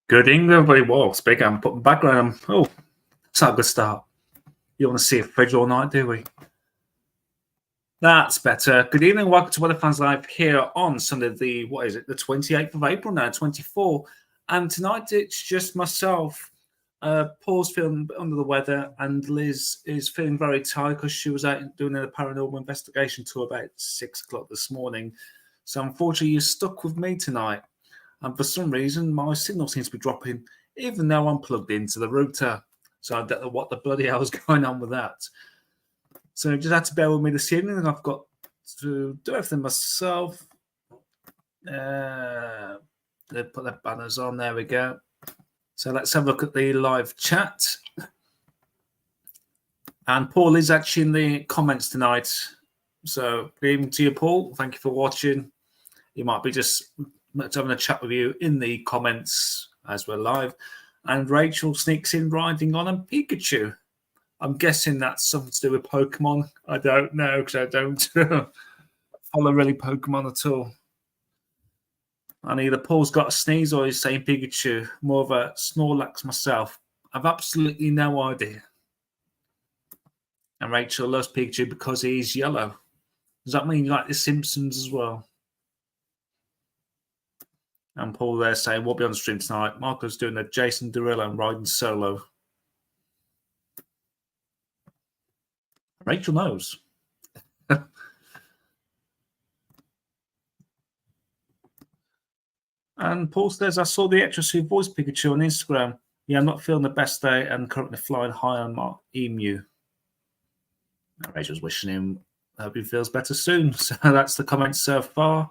Good evening, everybody. Whoa, speaking. I'm putting background. Oh, it's not a good start. You want to see a fridge all night, do we? That's better. Good evening. Welcome to Weather Fans Live here on Sunday, the 28th of April now, 24. And tonight it's just myself. Paul's feeling a bit under the weather, and Liz is feeling very tired because she was out doing a paranormal investigation till about 6 o'clock this morning. So unfortunately, you're stuck with me tonight. And for some reason, my signal seems to be dropping, even though I'm plugged into the router. So I don't know what the bloody hell is going on with that. So you just have to bear with me this evening. I've got to do everything myself. Put the banners on. There we go. So let's have a look at the live chat. And Paul is actually in the comments tonight. So good evening to you, Paul. Thank you for watching. You might be just having a chat with you in the comments as we're live. And Rachel sneaks in riding on a Pikachu. I'm guessing that's something to do with Pokemon. I don't know because I don't follow really Pokemon at all. And either Paul's got a sneeze or he's saying Pikachu. More of a Snorlax myself. I've absolutely no idea. And Rachel loves Pikachu because he's yellow. Does that mean you like The Simpsons as well? And Paul there saying, we'll be on the stream tonight. Marco's doing a Jason Derulo and riding solo. Rachel knows. And Paul says, I saw the actress who voiced Pikachu on Instagram. Yeah, I'm not feeling the best day and currently flying high on my emu. And Rachel's wishing him, I hope he feels better soon. So that's the comments so far.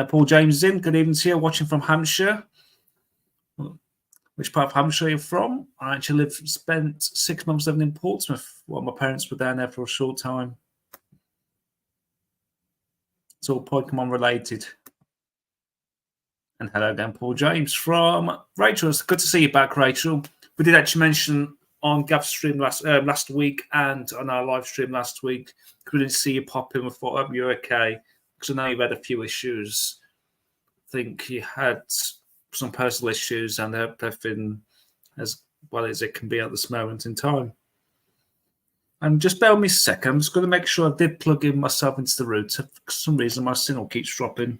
Paul James is in. Good evening to you. Watching from Hampshire. Which part of Hampshire are you from? I actually spent 6 months living in Portsmouth while my parents were down there for a short time. It's all Pokemon related. And hello again, Paul James from Rachel. It's good to see you back, Rachel. We did actually mention on Gav's stream last week and on our live stream last week. We didn't see you pop in. We thought, I hope you're okay. Because I know you've had a few issues. I think you had some personal issues and they've been as well as it can be at this moment in time. And just bear with me a second. I'm just going to make sure I did plug in myself into the router. For some reason, my signal keeps dropping.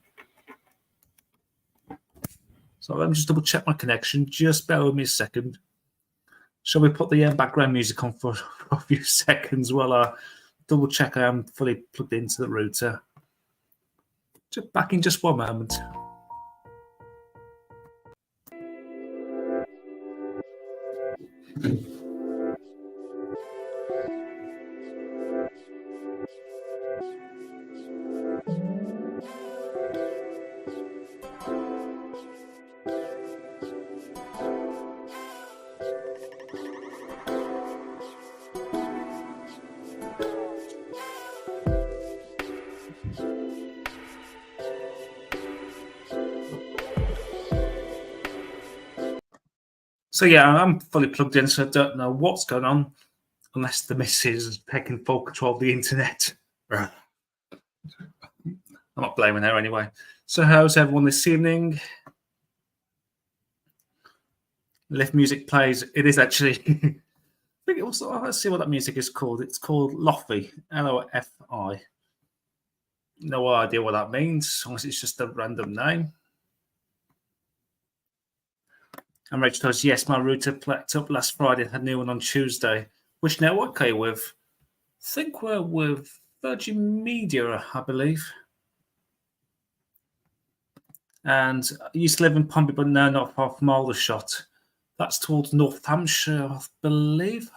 So let me just double check my connection. Just bear with me a second. Shall we put the background music on for a few seconds while I double check I am fully plugged into the router? Just back in just one moment. So yeah, I'm fully plugged in, so I don't know what's going on unless the missus is taking full control of the internet. I'm not blaming her anyway. So how's everyone this evening? Lift music plays. It is actually. I think it was, let's see what that music is called. It's called Lofi. Lofi. No idea what that means, unless it's just a random name. And Rachel goes, yes, my router plucked up last Friday and had a new one on Tuesday. Which network are you with? I think we're with Virgin Media, I believe. And I used to live in Pompey, but no, not far from Aldershot. That's towards North Hampshire, I believe.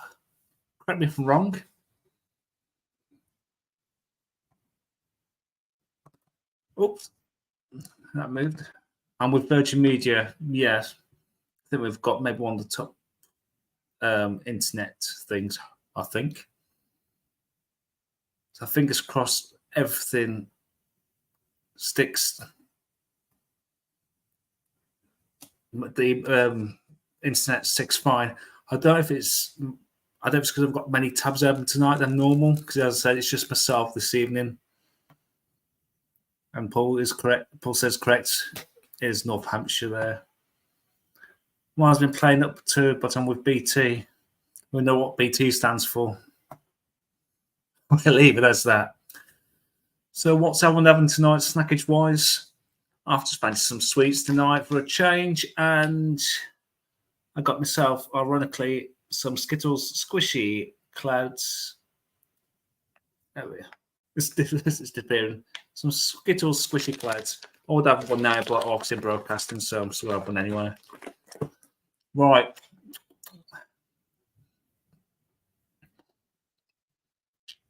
Correct me if I'm wrong. Oops, that moved. And with Virgin Media, yes. I think we've got maybe one of the top internet things, I think. So fingers crossed everything sticks. The internet sticks fine. I don't know if it's because I've got many tabs open tonight than normal, because as I said, it's just myself this evening. And Paul is correct. Paul says correct. is North Hampshire there. Well, I've been playing up to, but I'm with BT. We know what BT stands for. We'll leave it as that. So what's everyone having tonight, snackage-wise? I've just fancy some sweets tonight for a change, and I got myself, ironically, some Skittles Squishy Clouds. There we are. This is disappearing. Some Skittles Squishy Clouds. I would have one now, but obviously broadcasting, so I'm still have one anyway. Right.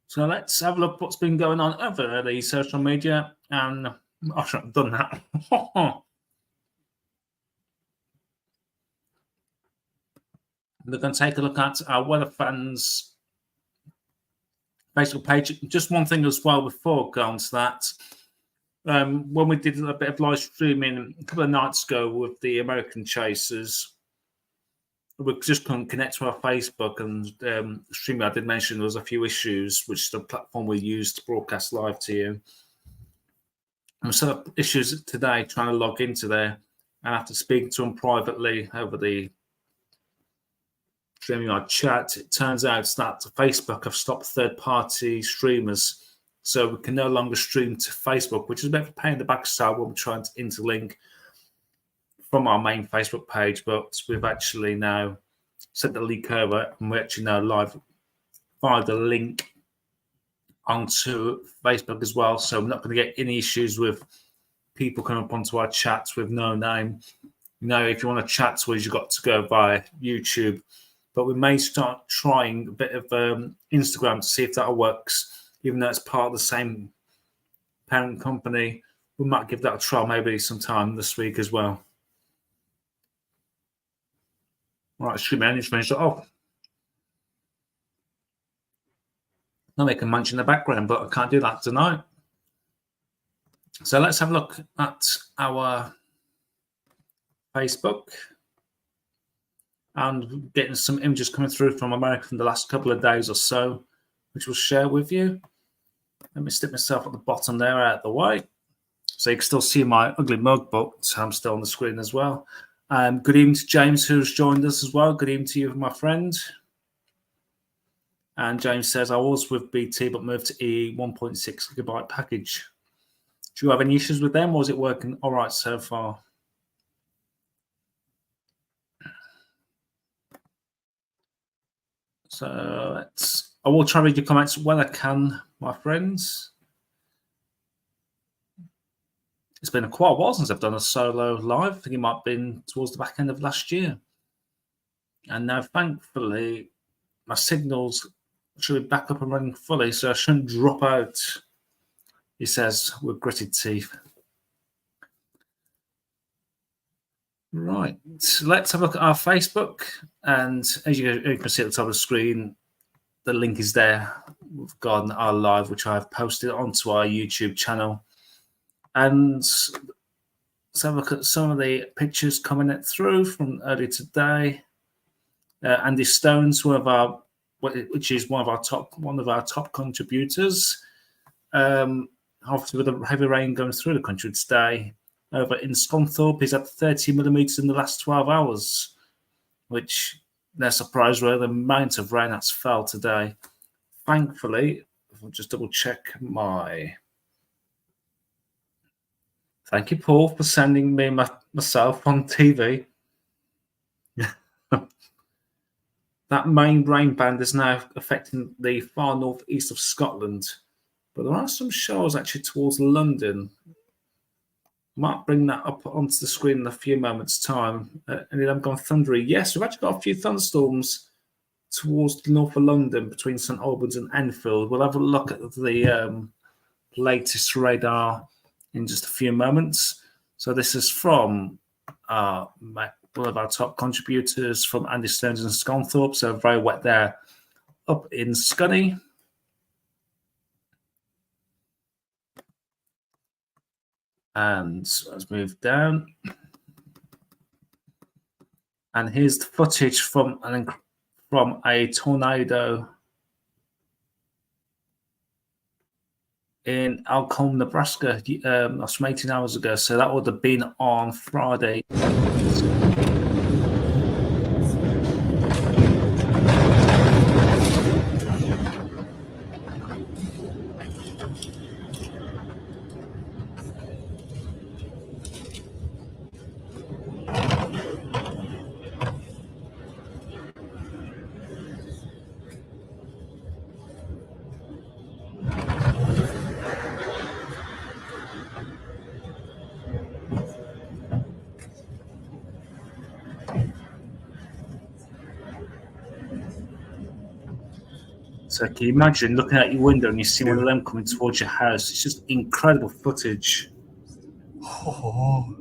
So let's have a look what's been going on over the social media. And I should have done that. We're going to take a look at our Weather Fans Facebook page. Just one thing as well before going to that. When we did a bit of live streaming a couple of nights ago with the American Chasers, we just couldn't connect to our Facebook and streaming. I did mention there was a few issues, which is the platform we use to broadcast live to you. And set up issues today trying to log into there, and after speaking to them privately over the StreamYard chat, it turns out that Facebook have stopped third-party streamers, so we can no longer stream to Facebook, which is a bit of a pain in the backside when we're trying to interlink from our main Facebook page. But we've actually now sent the link over, and we're actually now live via the link onto Facebook as well. So we're not going to get any issues with people coming up onto our chats with no name. You know, if you want to chat to us, you've got to go via YouTube. But we may start trying a bit of Instagram to see if that works, even though it's part of the same parent company. We might give that a try maybe sometime this week as well. All right, excuse me, I need to finish it off. I'll make a munch in the background, but I can't do that tonight. So let's have a look at our Facebook. And getting some images coming through from America from the last couple of days or so, which we'll share with you. Let me stick myself at the bottom there out of the way. So you can still see my ugly mug, but I'm still on the screen as well. Good evening to James, who's joined us as well. Good evening to you, my friend. And James says, I was with BT, but moved to E 1.6 gigabyte package. Do you have any issues with them, or is it working all right so far? So I will try to read your comments when I can, my friends. It's been quite a while since I've done a solo live. I think it might have been towards the back end of last year. And now, thankfully, my signals should be back up and running fully, so I shouldn't drop out, he says, with gritted teeth. Right, let's have a look at our Facebook. And as you can see at the top of the screen, the link is there. We've got our live, which I've posted onto our YouTube channel. And let's have a look at some of the pictures coming through from earlier today. Andy Stones, which is one of our top contributors. After with the heavy rain going through the country today, over in Scunthorpe, he's had 30 millimetres in the last 12 hours, which no surprise really, the amount of rain that's fell today. Thankfully, I'll just double check my. Thank you, Paul, for sending me myself on TV. That main rain band is now affecting the far northeast of Scotland, but there are some showers actually towards London. Might bring that up onto the screen in a few moments' time. And then I'm going thundery. Yes, we've actually got a few thunderstorms towards the north of London between St Albans and Enfield. We'll have a look at the latest radar in just a few moments. So this is from one of our top contributors from Andy Stones and Scunthorpe. So very wet there up in Scunny. And let's move down. And here's the footage from a tornado in Alcombe, Nebraska, that's from 18 hours ago. So that would have been on Friday. So can you imagine looking out your window and you see one of them coming towards your house? It's just incredible footage. Oh.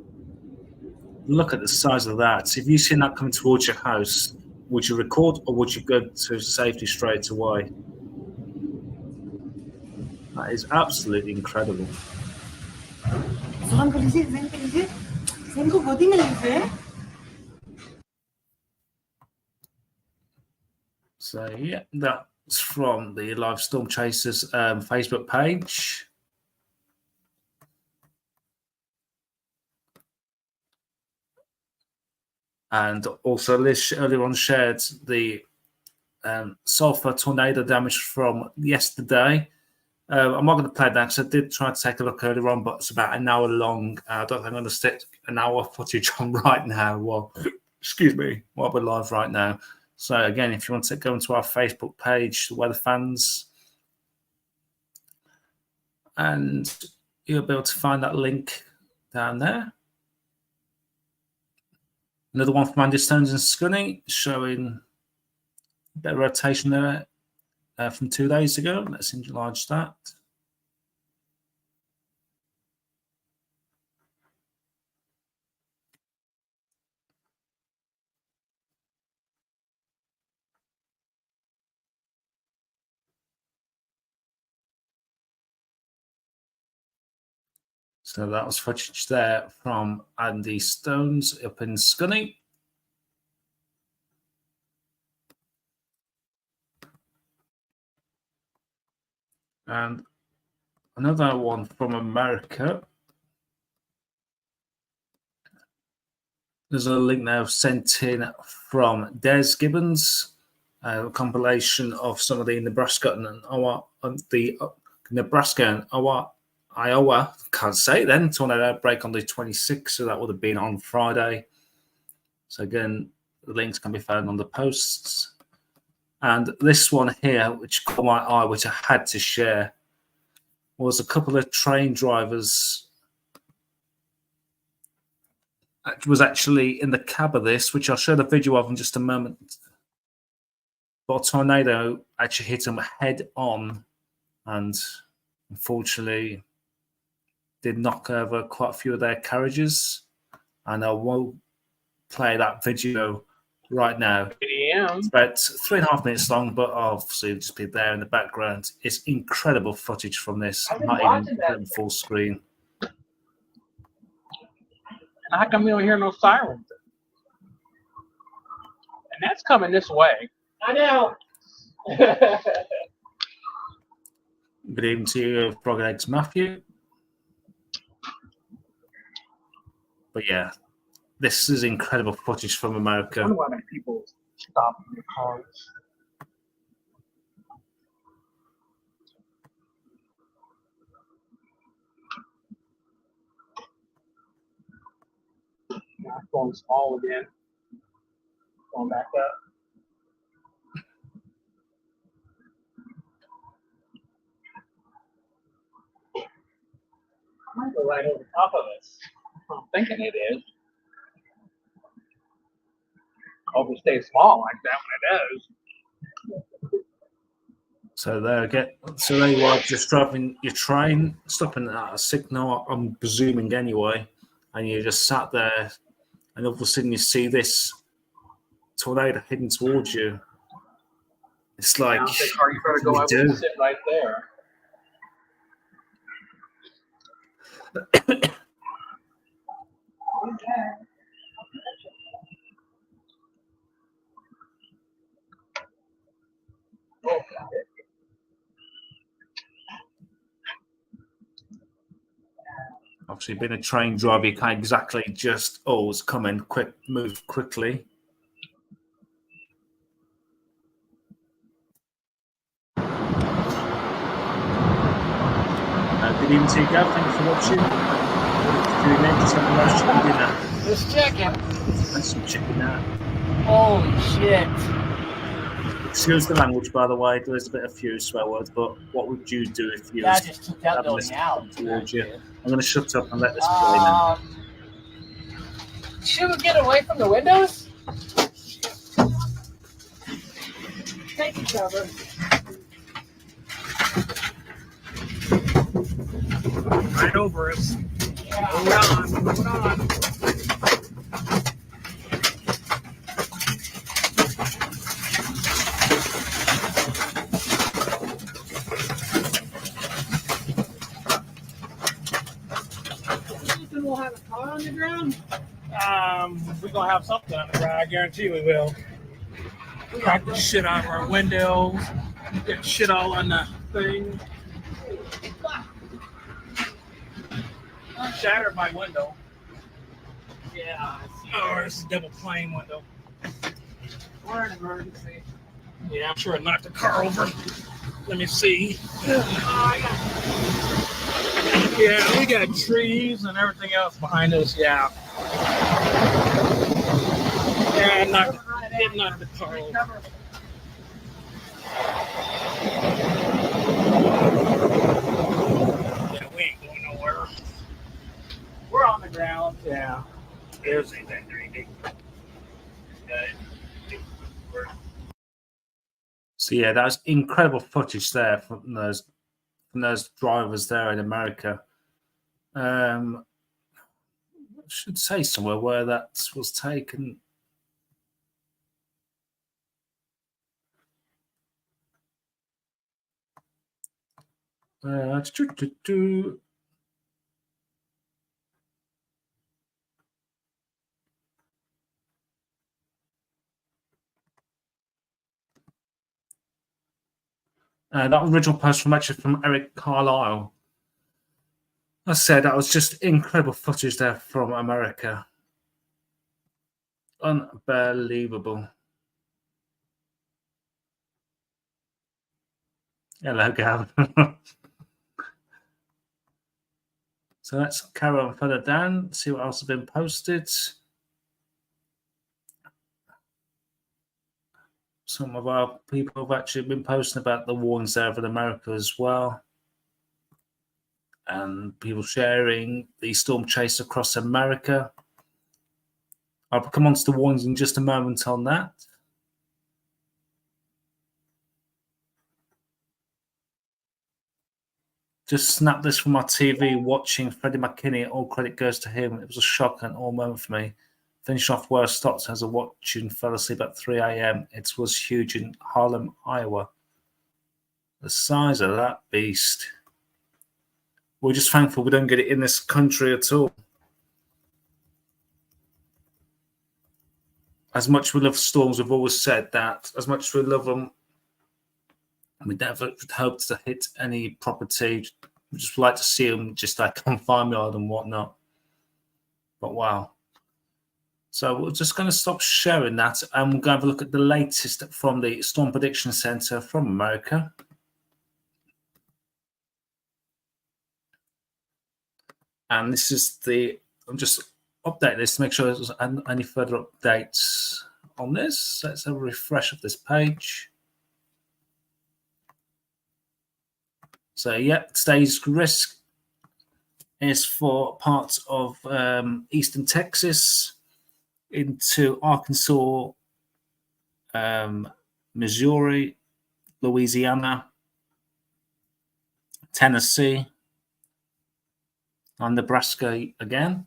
Look at the size of that. If you've seen that coming towards your house, would you record or would you go to safety straight away? That is absolutely incredible. So yeah, that's from the Live Storm Chasers Facebook page. And also Liz earlier on shared the sulfur tornado damage from yesterday. I'm not going to play that because I did try to take a look earlier on, but it's about an hour long. I don't think I'm going to stick an hour footage on right now. Well, excuse me, while we're live right now. So again, if you want to go into our Facebook page, the Weather Fans, and you'll be able to find that link down there. Another one from Andy Stones and Scunny showing a bit of rotation there from 2 days ago. Let's enlarge that. So that was footage there from Andy Stones up in Scunny. And another one from America. There's a link now sent in from Des Gibbons, a compilation of some of the Nebraska and Iowa, can't say it then, tornado outbreak on the 26th, so that would have been on Friday. So again, the links can be found on the posts. And this one here, which caught my eye, which I had to share, was a couple of train drivers. It was actually in the cab of this, which I'll show the video of in just a moment. But a tornado actually hit them head on and unfortunately did knock over quite a few of their carriages. And I won't play that video right now. It's about 3.5 minutes long, but obviously it'll just be there in the background. It's incredible footage from this. I'm not even putting full screen. How come we don't hear no sirens? And that's coming this way. I know. Good evening to you, Frog Eggs Matthew. But yeah, this is incredible footage from America. I wonder why people stop in their cars. Now it's going small again. Going back up. I might go right over top of us. I'm thinking it is. Hope it stays small like that when it does. So there you are, just driving your train, stopping at a signal, I'm presuming anyway, and you just sat there, and all of a sudden you see this tornado heading towards you. It's like, now, the car, you better go up and sit right there. Obviously, being a train driver, you can't exactly just, oh, it's coming, quick, move quickly. Good evening to you, Gav. Thank you for watching. Doing it, just having a nice chicken dinner. This chicken. And some chicken now. Holy shit. Excuse the language, by the way. There's a bit of few swear words, but what would you do if you Yeah, I was just took that having building this out. towards you? I'm going to shut up and let this play now. Should we get away from the windows? Take the cover. Right over us. Yeah. Hold on. We'll have a car on the ground. We're gonna have something on the ground. I guarantee we will. Crack the shit out of our windows. Get shit all on the thing. Shattered my window. Yeah. Oh, it's a double plane window. We're in emergency. Yeah, I'm sure it knocked the car over. Let me see. Yeah, we got trees and everything else behind us. Yeah. Yeah, it knocked the car over. Yeah, we ain't going nowhere. We're on the ground. Yeah. There's anything greedy. So yeah, that was incredible footage there from those drivers there in America. I should say somewhere where that was taken. That original post from Eric Carlisle. I said that was just incredible footage there from America. Unbelievable. Hello, Gav. So let's carry on further down, see what else has been posted. Some of our people have actually been posting about the warnings there in America as well. And people sharing the storm chase across America. I'll come on to the warnings in just a moment on that. Just snapped this from my TV watching Freddie McKinney. All credit goes to him. It was a shock and all moment for me. Finished off where I stopped as I watched and fell asleep at 3 a.m. It was huge in Harlem, Iowa. The size of that beast. We're just thankful we don't get it in this country at all. As much as we love storms, we've always said that. As much as we love them, we never hope to hit any property. We just like to see them just like on farmyard and whatnot. But wow. So we're just going to stop sharing that and we're going to have a look at the latest from the Storm Prediction Center from America. And this is I'm just update this to make sure there's any further updates on this. Let's have a refresh of this page. So yeah, today's risk is for parts of eastern Texas into Arkansas, Missouri, Louisiana, Tennessee, and Nebraska again.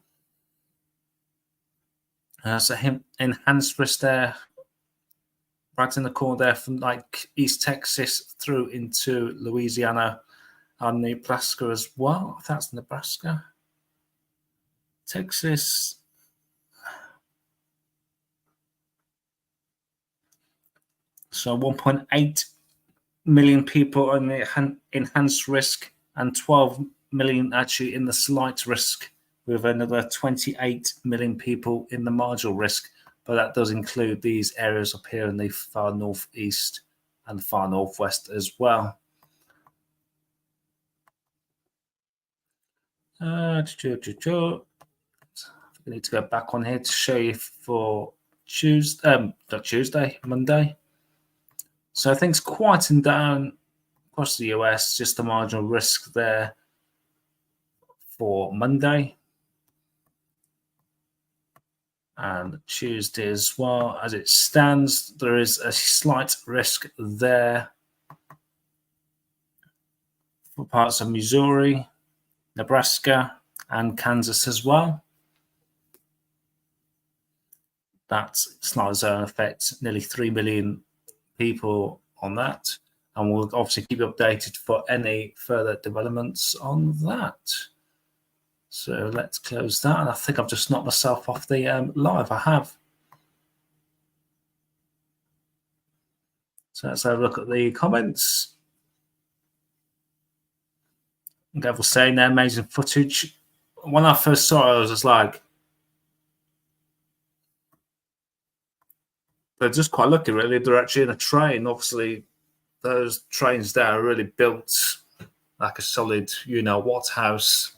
So enhanced risk there, right in the corner there from like East Texas through into Louisiana and Nebraska as well. That's Nebraska. Texas. So 1.8 million people in the enhanced risk and 12 million actually in the slight risk with another 28 million people in the marginal risk, but that does include these areas up here in the far northeast and the far northwest as well. I need to go back on here to show you for Monday. So things quieting down across the US, just the marginal risk there for Monday and Tuesday as well. As it stands, there is a slight risk there for parts of Missouri, Nebraska, and Kansas as well. That slight zone affects nearly 3 million people on that. And we'll obviously keep you updated for any further developments on that. So let's close that. And I think I've just knocked myself off the live. I have. So let's have a look at the comments. Gav was saying there, amazing footage. When I first saw it, I was just like, they're just quite lucky, really. They're actually in a train. Obviously, those trains there are really built like a solid, what house.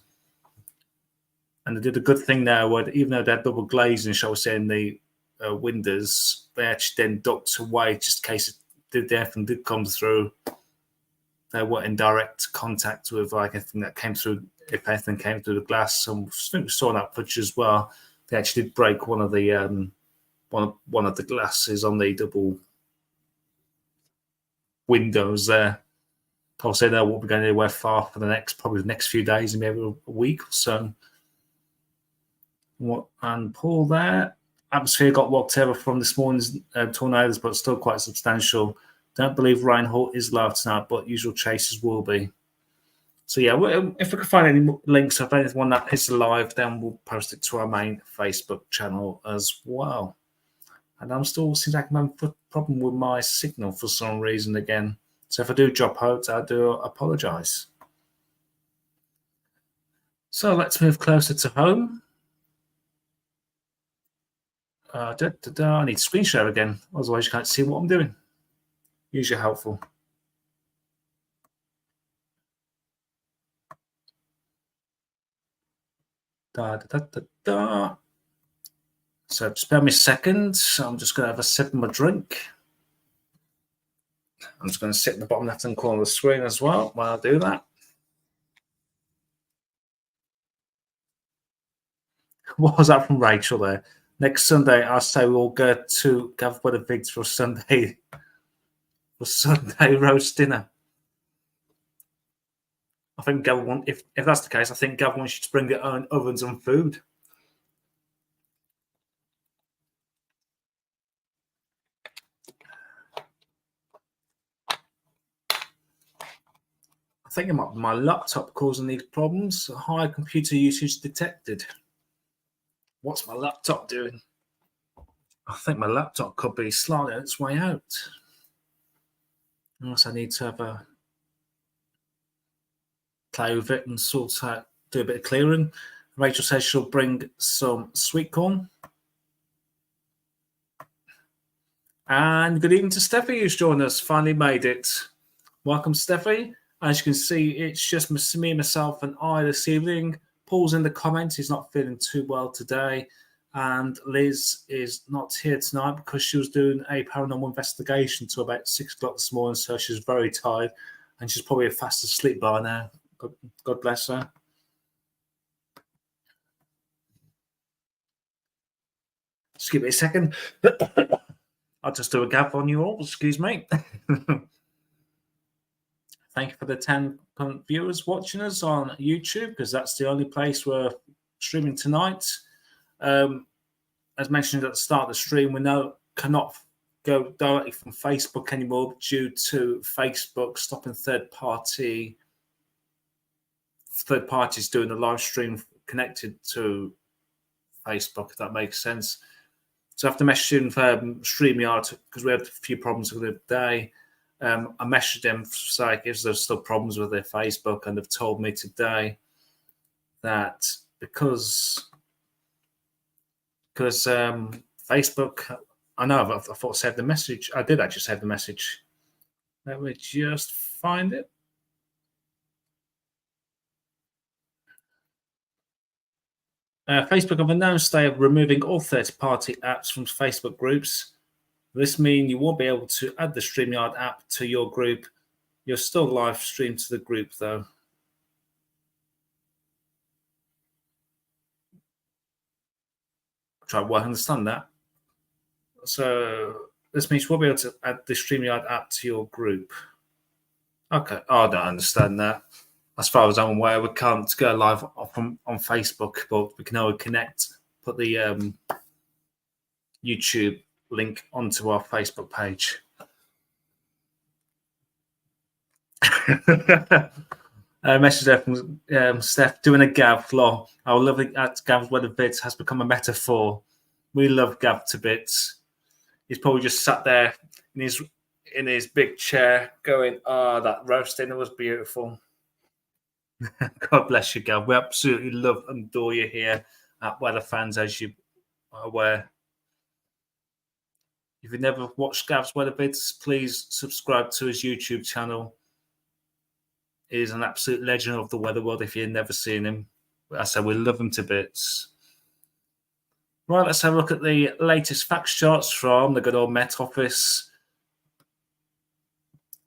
And they did a good thing there where even though they had double glazing, shall we say, in the windows, they actually then ducked away just in case anything did come through. They weren't in direct contact with like anything that came through, if anything came through the glass. So I think we saw that footage as well. They actually did break one of the one of the glasses on the double windows there. Obviously, they won't be going anywhere far for probably the next few days, maybe a week or so. And Paul there, atmosphere got walked over from this morning's tornadoes, but still quite substantial. Don't believe Reinhold is live tonight, but usual chasers will be. So yeah, if we can find any links of anyone that is live, then we'll post it to our main Facebook channel as well. And I'm still seems like I'm having a problem with my signal for some reason again. So if I do drop out, I do apologise. So let's move closer to home. I need to screen share again, otherwise you can't see what I'm doing. Usually helpful. So spare me a second. I'm just going to have a sip of my drink. I'm just going to sit in the bottom left-hand corner of the screen as well while I do that. What was that from Rachel there? Next Sunday, I say we'll go to Gav Weather Vigs for Sunday roast dinner. I think Gav if that's the case, I think Gav wants you to bring your own ovens and food. I think it might be my laptop causing these problems. High computer usage detected. What's my laptop doing? I think my laptop could be slightly on its way out. Unless I need to have a play with it and sort out, do a bit of clearing. Rachel says she'll bring some sweet corn. And good evening to Steffi, who's joined us. Finally made it. Welcome, Steffi. As you can see, it's just me, myself, and I this evening. Paul's in the comments. He's not feeling too well today. And Liz is not here tonight because she was doing a paranormal investigation till about 6 o'clock this morning. So she's very tired and she's probably fast asleep by now. God bless her. Just give me a second. I'll just do a gap on you all. Excuse me. Thank you for the 10 viewers watching us on YouTube, because that's the only place we're streaming tonight. As mentioned at the start of the stream, we now cannot go directly from Facebook anymore due to Facebook stopping third parties doing the live stream connected to Facebook, if that makes sense. So after messaging StreamYard, because we had a few problems with it today, I messaged them to say if there's still problems with their Facebook, and they've told me today that because Facebook. I know I thought I saved the message. I did actually save the message. Let me just find it. Facebook have announced they are removing all third-party apps from Facebook groups. This means you won't be able to add the StreamYard app to your group. You're still live streamed to the group, though. Try to understand that. So this means we'll be able to add the StreamYard app to your group. Okay. Oh, I don't understand that. As far as I'm aware, we can't go live on Facebook, but we can only connect, put the YouTube link onto our Facebook page. Message there from Steph, doing a Gav law. Our lovely at Gav's Weather Bits has become a metaphor. We love Gav to bits. He's probably just sat there in his big chair going, that roast dinner was beautiful. God bless you, Gav. We absolutely love and adore you here at Weather Fans, as you are aware. If you've never watched Gav's Weather Bits, please subscribe to his YouTube channel. He is an absolute legend of the weather world if you've never seen him. I said we love him to bits. Right, let's have a look at the latest facts charts from the good old Met Office.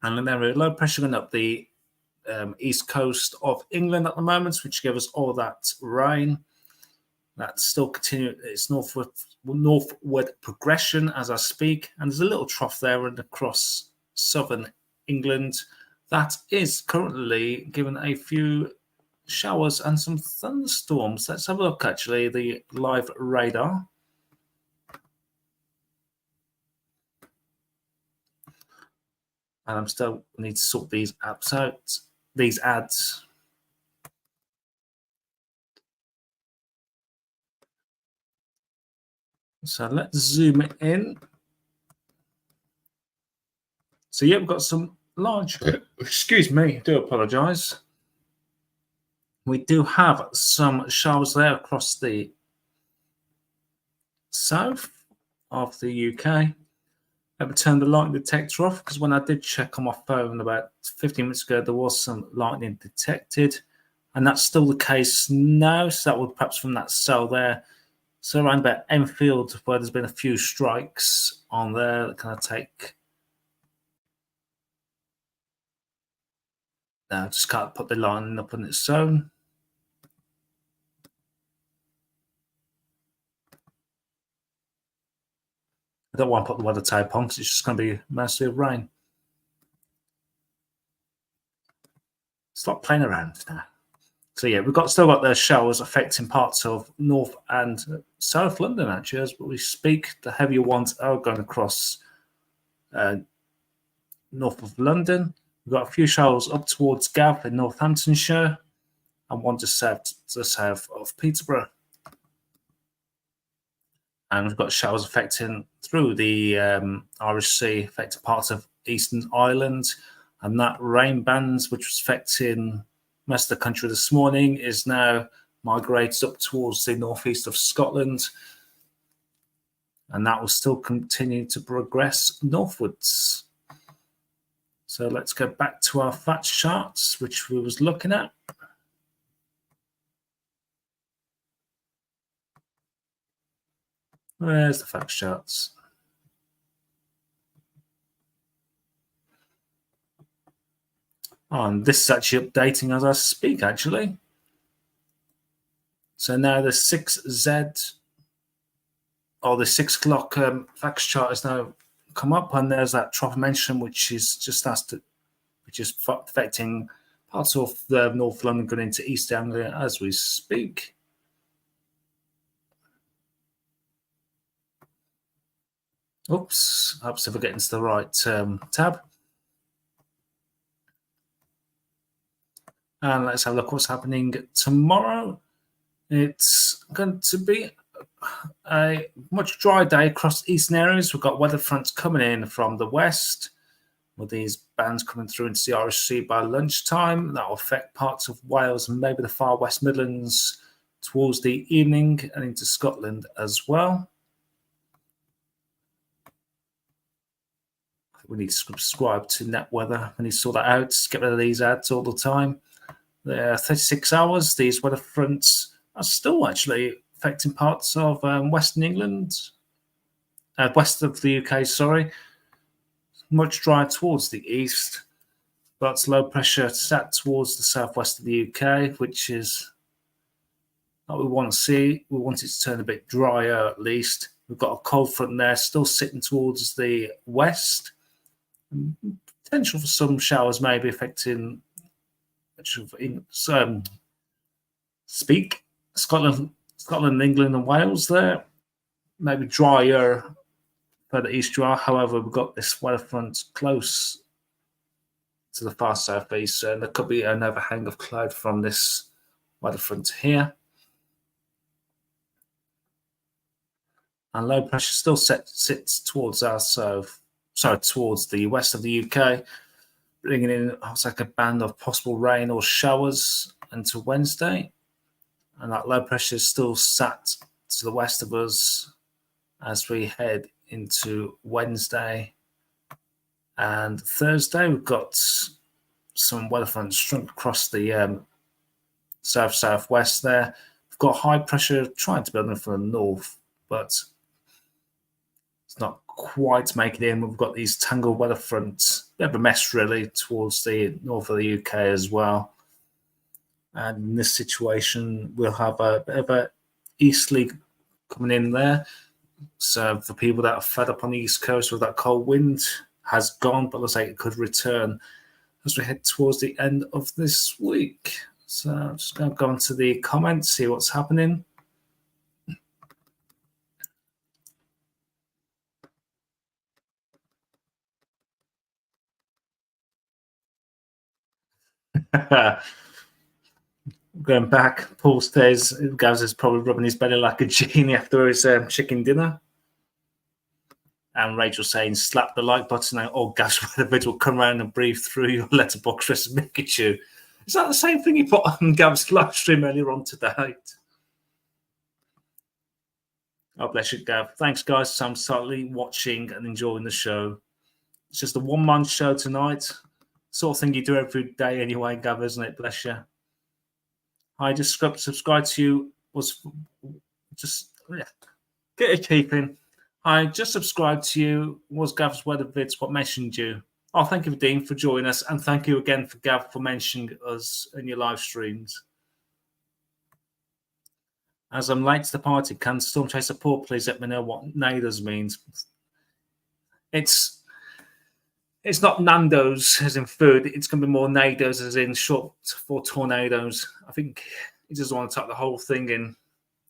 And then we're low pressure going up the east coast of England at the moment, which gave us all that rain. That's still continuing its northward progression as I speak. And there's a little trough there and across southern England that is currently giving a few showers and some thunderstorms. Let's have a look, actually, the live radar. And I'm still need to sort these apps out, these ads. So let's zoom in. So yeah, we've got some large, excuse me, I do apologise. We do have some showers there across the south of the UK. Let me turn the lightning detector off, because when I did check on my phone about 15 minutes ago, there was some lightning detected, and that's still the case now. So that would perhaps from that cell there. So around about Enfield, where there's been a few strikes on there that kind of take. Now just can't put the lightning up on its own. I don't want to put the weather tape on because it's just going to be mostly rain. Stop playing around now. So yeah, we've still got those showers affecting parts of North and South London, actually, as we speak. The heavier ones are going across north of London. We've got a few showers up towards Gav in Northamptonshire, and one just south of Peterborough. And we've got showers affecting through the Irish Sea, affecting parts of Eastern Ireland. And that rain bands, which was affecting most of the country this morning, is now migrated up towards the northeast of Scotland. And that will still continue to progress northwards. So let's go back to our facts charts, which we was looking at. Where's the facts charts? Oh, and this is actually updating as I speak, actually. So now the 6Z, or the 6 o'clock facts chart has now come up, and there's that trough mention, which is just which is affecting parts of the North London going into East Anglia as we speak. Oops, I hope if I get into the right tab. And let's have a look what's happening tomorrow. It's going to be a much drier day across eastern areas. We've got weather fronts coming in from the west, with these bands coming through into the Irish Sea by lunchtime. That will affect parts of Wales and maybe the far West Midlands towards the evening and into Scotland as well. We need to subscribe to NetWeather. We need to sort that out. Get rid of these ads all the time. They're 36 hours. These weather fronts are still actually affecting parts of Western England, west of the UK, sorry. Much drier towards the east, but low pressure sat towards the southwest of the UK, which is what we want to see. We want it to turn a bit drier at least. We've got a cold front there still sitting towards the west. Potential for some showers maybe affecting Scotland, England and Wales there. Maybe drier further east you are. However, we've got this weather front close to the far southeast, and there could be an overhang of cloud from this weather front here. And low pressure still sits towards towards the west of the UK, bringing in like a band of possible rain or showers into Wednesday. And that low pressure is still sat to the west of us as we head into Wednesday and Thursday. We've got some weather fronts strung across the southwest there. We've got high pressure trying to build in from the north, but it's not quite making it in. We've got these tangled weather fronts, bit of a mess really, towards the north of the UK as well. And in this situation, we'll have a bit of a easterly coming in there. So for people that are fed up on the East Coast with that cold wind, has gone, but looks like it could return as we head towards the end of this week. So I'm just going to go into the comments, see what's happening. Going back, Paul says Gaz is probably rubbing his belly like a genie after his chicken dinner. And Rachel saying, slap the like button and all Gaz Weathervid will come around and breathe through your letterbox Chris Pikachu. Is that the same thing you put on Gav's live stream earlier on today? Oh, bless you, Gav. Thanks, guys. So I'm slightly watching and enjoying the show. It's just a one-man show tonight. Sort of thing you do every day anyway, Gav, isn't it? Bless you. I just subscribed to you. Get it keeping. I just subscribed to you. Was Gav's Weather Vids what mentioned you? Oh, thank you, Dean, for joining us. And thank you again for Gav for mentioning us in your live streams. As I'm late to the party, can Storm Chaser Paul please let me know what NADOS means? It's not Nando's as in food. It's going to be more NADOS as in short for tornadoes. I think he doesn't want to type the whole thing in.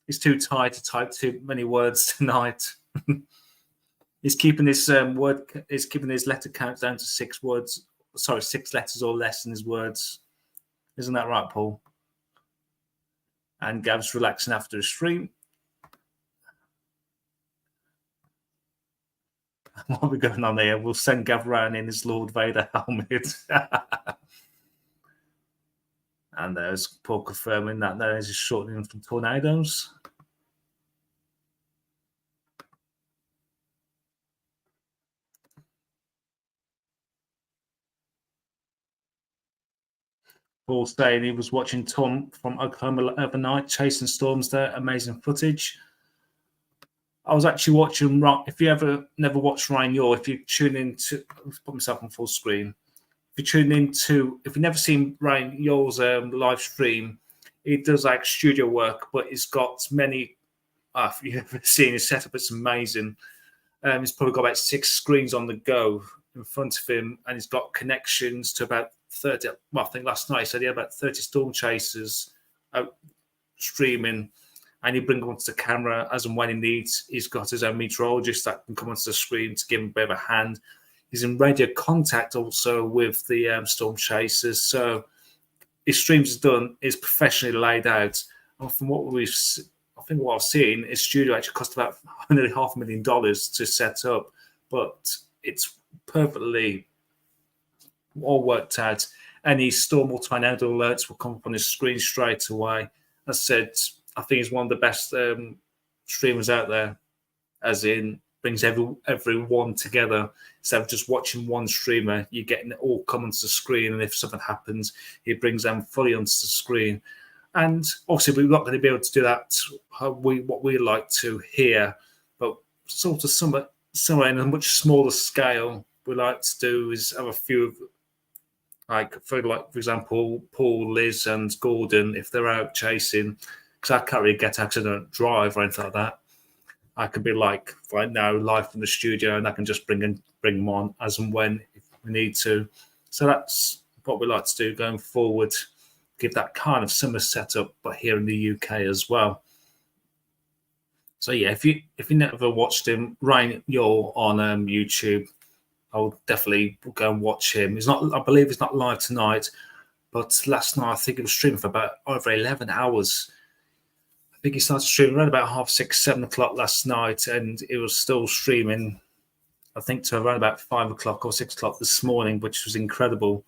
He's too tired to type too many words tonight. He's keeping his letter count down to 6 words. Sorry, 6 letters or less in his words. Isn't that right, Paul? And Gav's relaxing after the stream. What are we going on here? We'll send Gav around in his Lord Vader helmet. And there's Paul confirming that there is a shortening from tornadoes. Paul saying he was watching Tom from Oklahoma overnight, chasing storms there. Amazing footage. I was actually watching, if you ever never watched Ryan Yaw, if you tune into, I'll put myself on full screen. If you've never seen Ryan Yaw's live stream, he does like studio work, but he's got many, if you've ever seen his setup, it's amazing. He's probably got about 6 screens on the go in front of him, and he's got connections to about 30. Well, I think last night he said he had about 30 storm chasers out streaming, and he bring them onto the camera as and when he needs. He's got his own meteorologist that can come onto the screen to give him a bit of a hand. He's in radio contact also with the storm chasers, so his streams is professionally laid out. And from what I've seen, his studio actually cost about nearly $500,000 to set up, but it's perfectly all worked out. Any storm or tornado alerts will come up on his screen straight away. As I said, I think he's one of the best streamers out there, as in brings everyone together. Instead of just watching one streamer, you're getting it all come onto the screen, and if something happens, he brings them fully onto the screen. And obviously, we're not going to be able to do that what we like to hear, but sort of somewhere in a much smaller scale, we like to do is have a few of, for example, Paul, Liz, and Gordon, if they're out chasing, because I can't really get out because I don't drive or anything like that. I could be like right now, live from the studio, and I can just bring them on as and when if we need to. So that's what we like to do going forward. Give that kind of similar setup, but here in the UK as well. So yeah, if you never watched him, Ryan Yule on YouTube, I'll definitely go and watch him. I believe he's not live tonight, but last night I think he was streaming for about over 11 hours. I think he started streaming around about 6:30, 7 o'clock last night, and it was still streaming, I think, to around about 5 o'clock or 6 o'clock this morning, which was incredible.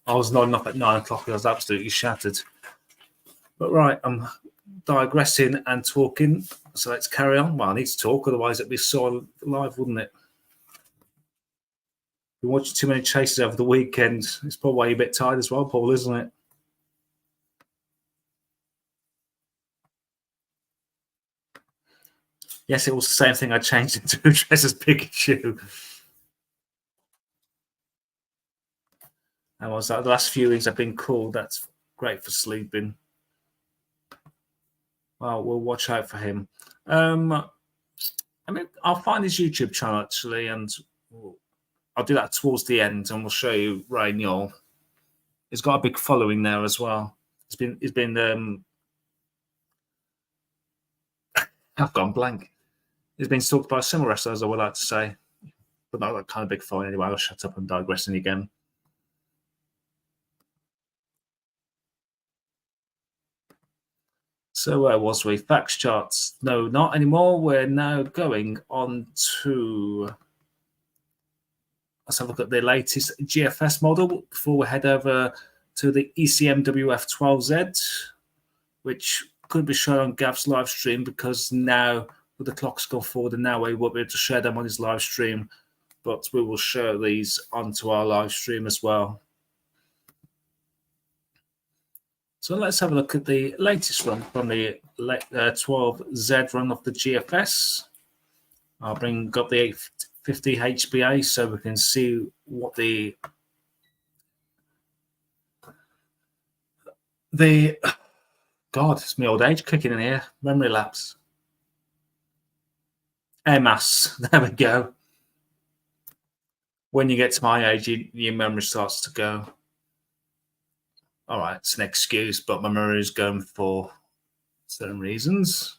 I was nodding off at 9 o'clock. I was absolutely shattered. But right, I'm digressing and talking, so let's carry on. Well, I need to talk, otherwise it'd be so live, wouldn't it? Been watching too many chases over the weekend. It's probably why you're a bit tired as well, Paul, isn't it? Yes, it was the same thing I changed into dress as Pikachu. And was that the last few weeks I've been cool. That's great for sleeping. Well, we'll watch out for him. I mean, I'll find his YouTube channel actually, and I'll do that towards the end, and we'll show you Ryan Yule. He's got a big following there as well. He's been I've gone blank. He's been stalked by similar wrestlers, I would like to say, but not that kind of big following anyway. I'll shut up and digressing again. So where was we? Facts charts. No, not anymore. We're now going on to... Let's have a look at the latest GFS model before we head over to the ECMWF12Z, which could be shown on Gav's live stream, because now with the clocks go forward and now we won't be able to share them on his live stream, but we will share these onto our live stream as well. So let's have a look at the latest run from the 12Z run of the GFS. I'll bring up the 850 HBA so we can see what the God, it's my old age kicking in here. Memory lapse. MS. There we go. When you get to my age, your memory starts to go. All right, it's an excuse, but my memory is going for certain reasons.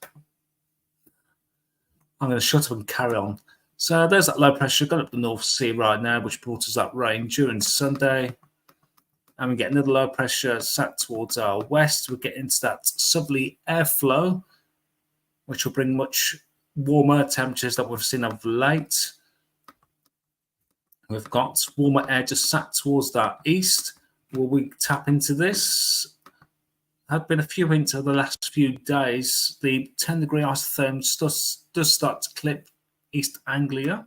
I'm going to shut up and carry on. So there's that low pressure going up the North Sea right now, which brought us that rain during Sunday. And we get another low pressure sat towards our west. We get into that southerly airflow, which will bring much warmer temperatures that we've seen of late. We've got warmer air just sat towards that east. Will we tap into this? Have been a few hints over the last few days. The 10-degree isotherm does start to clip East Anglia.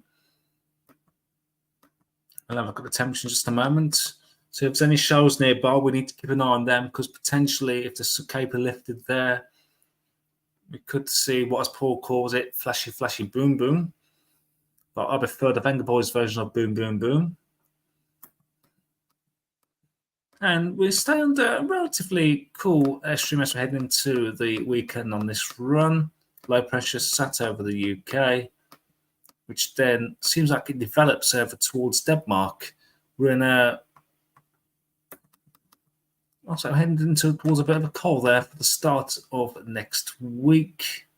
I'll have a look at the temperature in just a moment. So if there's any shows nearby, we need to keep an eye on them, because potentially if the cape lifted there, we could see what, as Paul calls it, flashy, flashy, boom, boom. But I prefer the Venga Boys version of boom, boom, boom. And we stay under a relatively cool airstream as we're heading into the weekend on this run. Low pressure sat over the UK, which then seems like it develops over towards Denmark. We're in a... Also heading towards a bit of a cold there for the start of next week.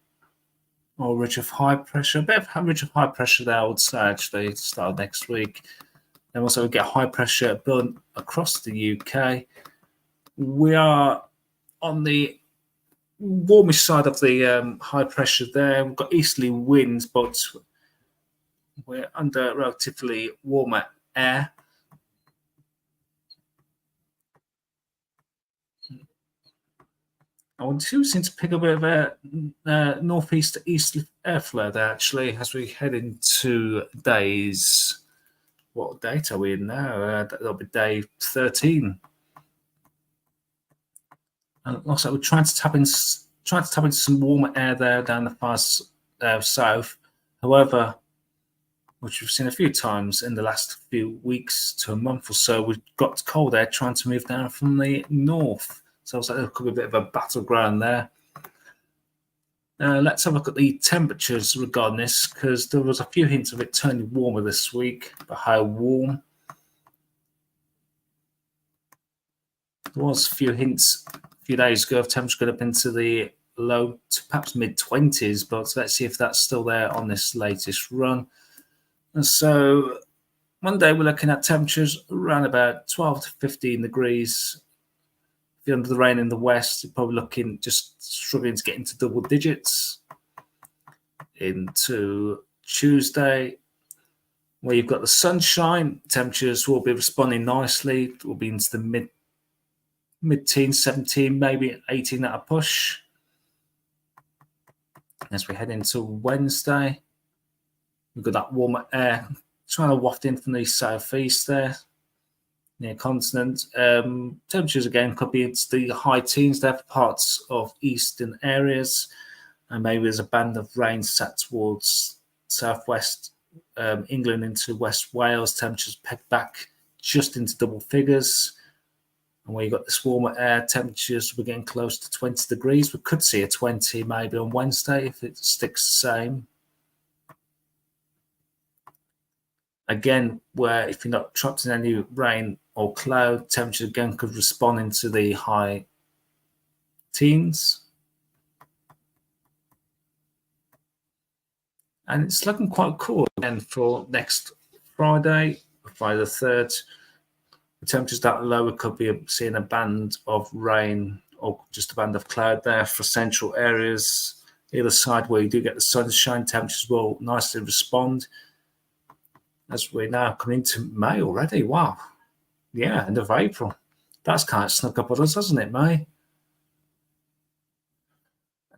Or ridge of high pressure. A bit of ridge of high pressure there, I would say, actually, start of next week. And also we get high pressure building across the UK. We are on the warmish side of the high pressure there. We've got easterly winds, but we're under relatively warmer air. I do seem to pick up a bit of a northeast to east airflow there, actually, as we head into days. What date are we in now? That'll be day 13. And also, we're trying to tap into some warmer air there down the far south. However, which we've seen a few times in the last few weeks to a month or so, we've got cold air trying to move down from the north. So it's like there could be a bit of a battleground there. Let's have a look at the temperatures regarding this, because there was a few hints of it turning warmer this week, but how warm? There was a few hints a few days ago of temperature going up into the low to perhaps mid-20s, but let's see if that's still there on this latest run. And so Monday we're looking at temperatures around about 12 to 15 degrees. If you're under the rain in the west, you're probably looking just struggling to get into double digits. Into Tuesday, where you've got the sunshine, temperatures will be responding nicely. It will be into the mid-teens, 17, maybe 18 at a push. As we head into Wednesday, we've got that warmer air trying to waft in from the southeast there, near continent. Temperatures again could be into the high teens there for parts of eastern areas, and maybe there's a band of rain set towards southwest England into West Wales. Temperatures pegged back just into double figures. And where you've got this warmer air, temperatures we're getting close to 20 degrees. We could see a 20 maybe on Wednesday if it sticks the same. Again, where if you're not trapped in any rain or cloud, temperature again could respond into the high teens. And it's looking quite cool again for next Friday the 3rd. The temperature's that low, we could be seeing a band of rain or just a band of cloud there for central areas. Either side where you do get the sunshine, temperatures will nicely respond. As we're now coming into May already. Wow. Yeah, end of April. That's kind of snuck up on us, hasn't it, May?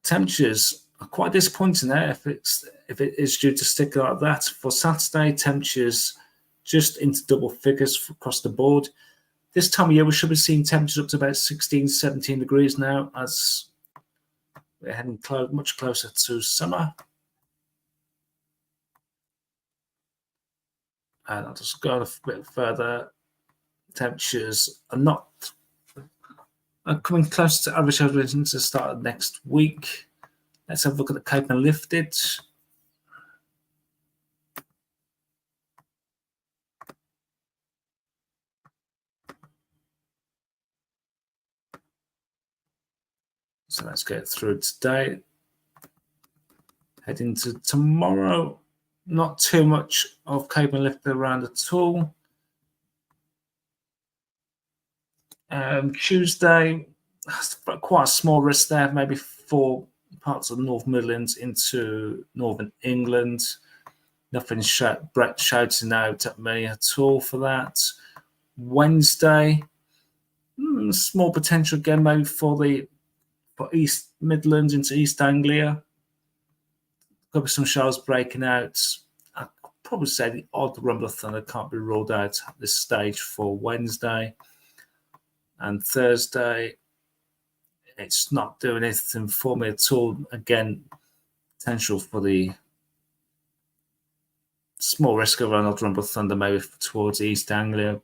Temperatures are quite disappointing there if it is due to stick like that. For Saturday, temperatures just into double figures across the board. This time of year, we should be seeing temperatures up to about 16, 17 degrees now as we're heading much closer to summer. And I'll just go a bit further. Temperatures are coming close to average to the start of next week. Let's have a look at the Cape and Lifted. So let's get through today. Head into tomorrow. Not too much of Cape and Lifted around at all. Tuesday, quite a small risk there, maybe for parts of the North Midlands into Northern England. Nothing shouting out at me at all for that. Wednesday, small potential again maybe for East Midlands into East Anglia. Could be some showers breaking out. I'd probably say the odd rumble of thunder can't be ruled out at this stage for Wednesday. And Thursday, it's not doing anything for me at all. Again, potential for the small risk of an odd rumble of thunder maybe towards East Anglia.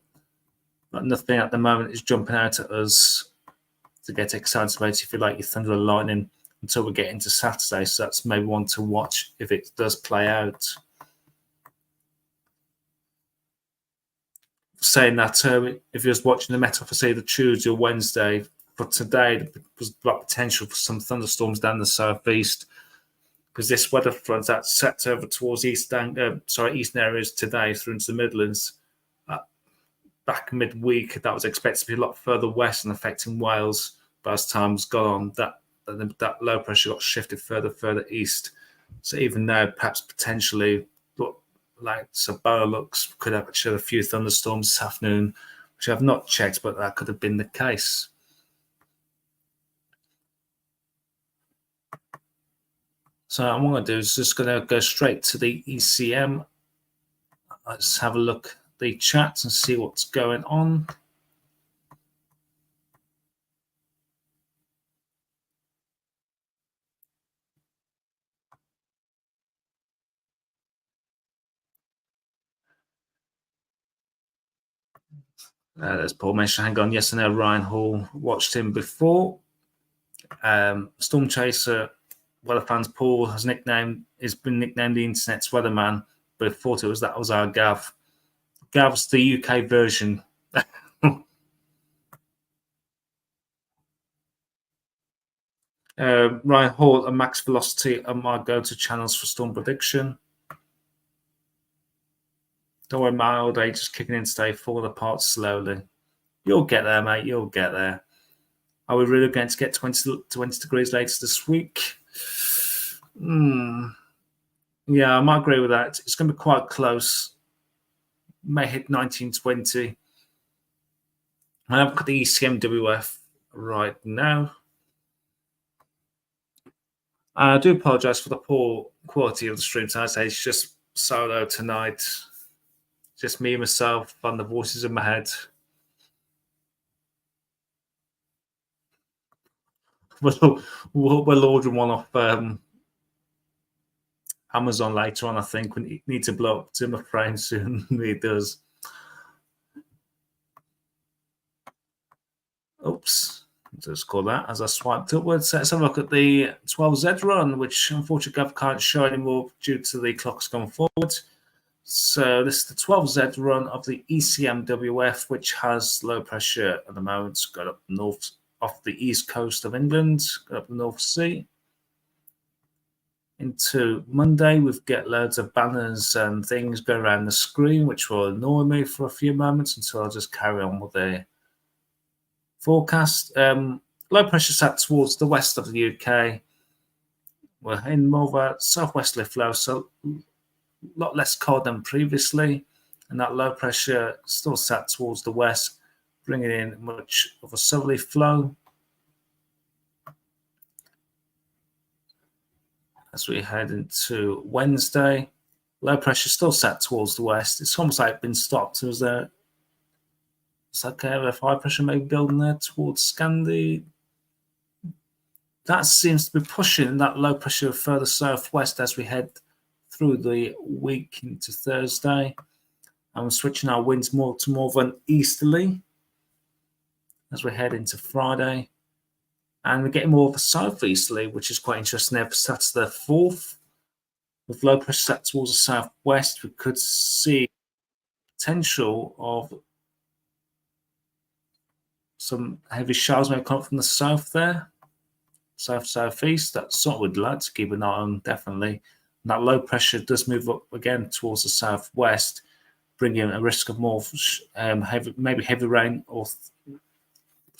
But nothing at the moment is jumping out at us to get excited about, if you like, your thunder and lightning until we get into Saturday. So that's maybe one to watch if it does play out. Saying that, if you're just watching the Met for say the Tuesday or Wednesday, for today, there was potential for some thunderstorms down the southeast because this weather front that set over towards eastern areas today through into the Midlands. Back midweek, that was expected to be a lot further west and affecting Wales. But as time's gone on, that low pressure got shifted further east. So even now, perhaps potentially, like Sabah looks, could have actually a few thunderstorms this afternoon, which I've not checked, but that could have been the case. So what I'm going to do is just going to go straight to the ECM. Let's have a look at the chat and see what's going on. There's Paul mentioned, hang on, yes, I know Ryan Hall, watched him before. Storm Chaser, weather fans, Paul has been nicknamed the internet's weatherman, but I thought that was our Gav. Gav's the UK version. Ryan Hall and Max Velocity are my go-to channels for storm prediction. Don't worry, my old age is kicking in today, falling apart slowly. You'll get there, mate. You'll get there. Are we really going to get 20 degrees later this week? Yeah, I might agree with that. It's going to be quite close. May hit 19, 20. I've got the ECMWF right now. I do apologise for the poor quality of the stream tonight. It's just solo tonight. Just me, myself, and the voices in my head. We'll order one off Amazon later on, I think. We need to blow up Timber Frame soon. It does. Oops. Just call that as I swiped upwards. Let's have a look at the 12Z run, which unfortunately Gav can't show anymore due to the clocks going forward. So this is the 12Z run of the ECMWF, which has low pressure at the moment. It's got up north off the east coast of England, got up the North Sea. Into Monday, we've got loads of banners and things going around the screen, which will annoy me for a few moments until I'll just carry on with the forecast. Low pressure sat towards the west of the UK. We're in more of a southwesterly flow, so a lot less cold than previously, and that low pressure still sat towards the west, bringing in much of a southerly flow. As we head into Wednesday, low pressure still sat towards the west. It's almost like it's been stopped. It's like a high pressure maybe building there towards Scandi. That seems to be pushing that low pressure further southwest as we head through the week into Thursday. And we're switching our winds more of an easterly as we head into Friday. And we're getting more of a southeasterly, which is quite interesting there for Saturday the 4th. With low pressure set towards the southwest, we could see potential of some heavy showers may come from the south there. South-southeast. That's something we'd like to keep an eye on, definitely. And that low pressure does move up again towards the southwest, bringing a risk of more heavy rain or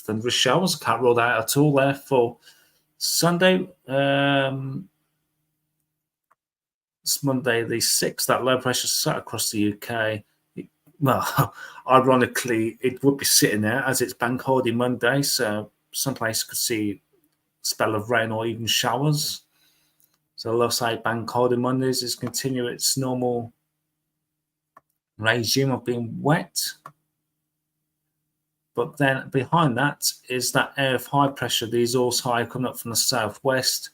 thunderous showers. Can't rule that out at all there for Sunday. It's Monday the 6th. That low pressure sat across the UK. Well, ironically, it would be sitting there as it's Bank Holiday Monday, so some places could see a spell of rain or even showers. So low side Bank Holiday Mondays is continue its normal regime of being wet. But then behind that is that area of high pressure, the Azores high coming up from the southwest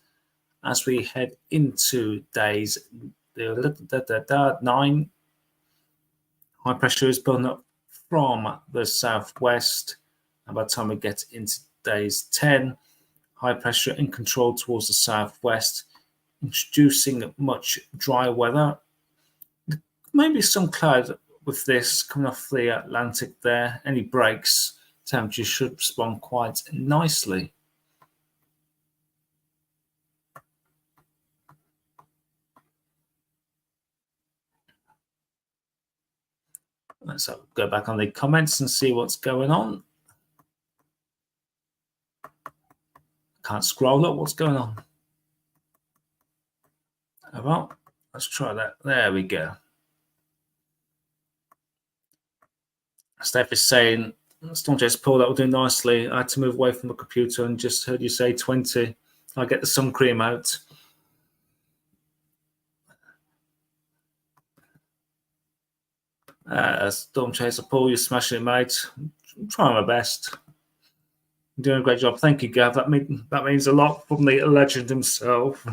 as we head into days 9. High pressure is building up from the southwest. And by the time we get into days 10, high pressure in control towards the southwest, introducing much dry weather. Maybe some cloud with this coming off the Atlantic there. Any breaks, temperatures should respond quite nicely. Let's go back on the comments and see what's going on. Can't scroll up. What's going on? Oh, well, let's try that. There we go. Steph is saying, Storm Chaser Paul, that will do nicely. I had to move away from the computer and just heard you say 20. I'll get the sun cream out. Storm Chaser Paul, you're smashing it, mate. I'm trying my best. You're doing a great job. Thank you, Gav. That means a lot from the legend himself.